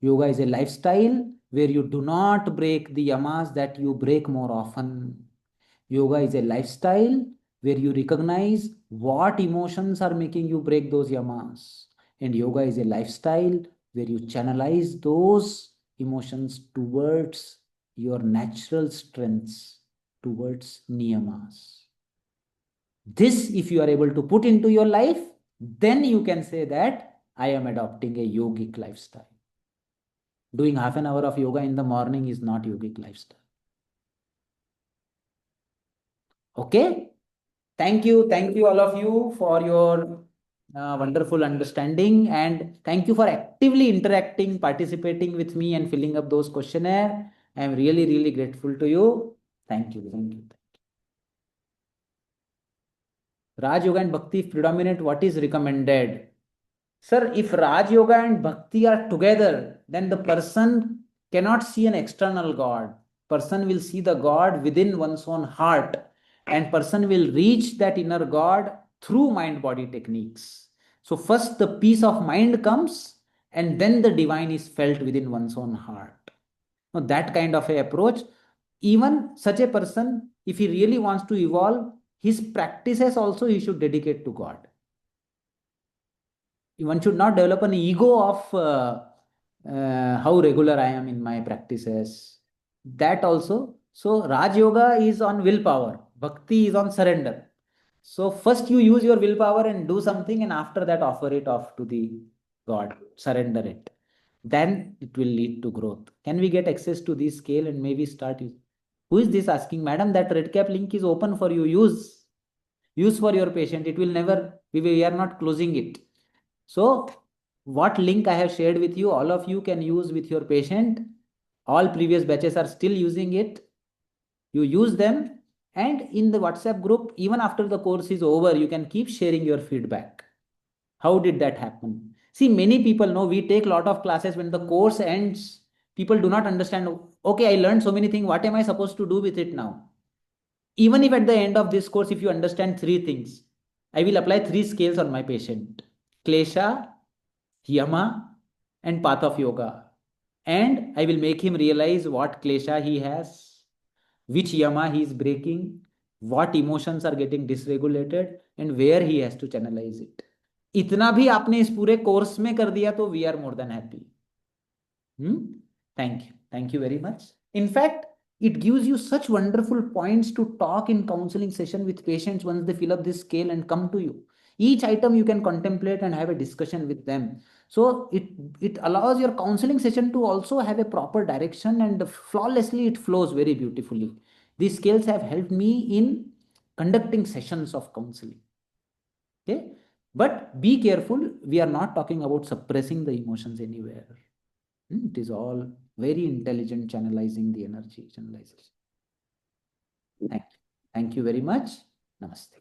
Yoga is a lifestyle where you do not break the yamas that you break more often. Yoga is a lifestyle where you recognize what emotions are making you break those yamas. And yoga is a lifestyle where you channelize those emotions towards your natural strengths, towards niyamas. This, if you are able to put into your life, then you can say that I am adopting a yogic lifestyle. Doing half an hour of yoga in the morning is not yogic lifestyle. Okay? Thank you all of you for your wonderful understanding, and thank you for actively interacting, participating with me and filling up those questionnaire. I am really, really grateful to you. Thank you. Thank you. Raj Yoga and Bhakti, if predominant, what is recommended? Sir, if Raj Yoga and Bhakti are together, then the person cannot see an external God. Person will see the God within one's own heart, and person will reach that inner God through mind-body techniques. So first the peace of mind comes, and then the divine is felt within one's own heart. Now that kind of a approach, even such a person, if he really wants to evolve, his practices also he should dedicate to God. One should not develop an ego of how regular I am in my practices. That also. So Raj Yoga is on willpower. Bhakti is on surrender. So first you use your willpower and do something, and after that offer it off to the God. Surrender it. Then it will lead to growth. Can we get access to this scale and maybe start using? Who is this asking? Madam, that red cap link is open for you. Use for your patient. It will never, we are not closing it. So what link I have shared with you, all of you can use with your patient. All previous batches are still using it. You use them, and in the WhatsApp group, even after the course is over, you can keep sharing your feedback. How did that happen? See, many people know we take a lot of classes. When the course ends, people do not understand, okay, I learned so many things. What am I supposed to do with it now? Even if at the end of this course, if you understand 3 things, I will apply 3 scales on my patient: Klesha, Yama, and path of yoga. And I will make him realize what Klesha he has, which Yama he is breaking, what emotions are getting dysregulated, and where he has to channelize it. इतना भी आपने इस पूरे course में कर दिया तो we are more than happy. Thank you very much. In fact, it gives you such wonderful points to talk in counseling session with patients once they fill up this scale and come to you. Each item you can contemplate and have a discussion with them. So it allows your counseling session to also have a proper direction, and flawlessly it flows very beautifully. These scales have helped me in conducting sessions of counseling. Okay, but be careful. We are not talking about suppressing the emotions anywhere. It is all very intelligent channelizing the energy, channelization. Thank you. Thank you very much. Namaste.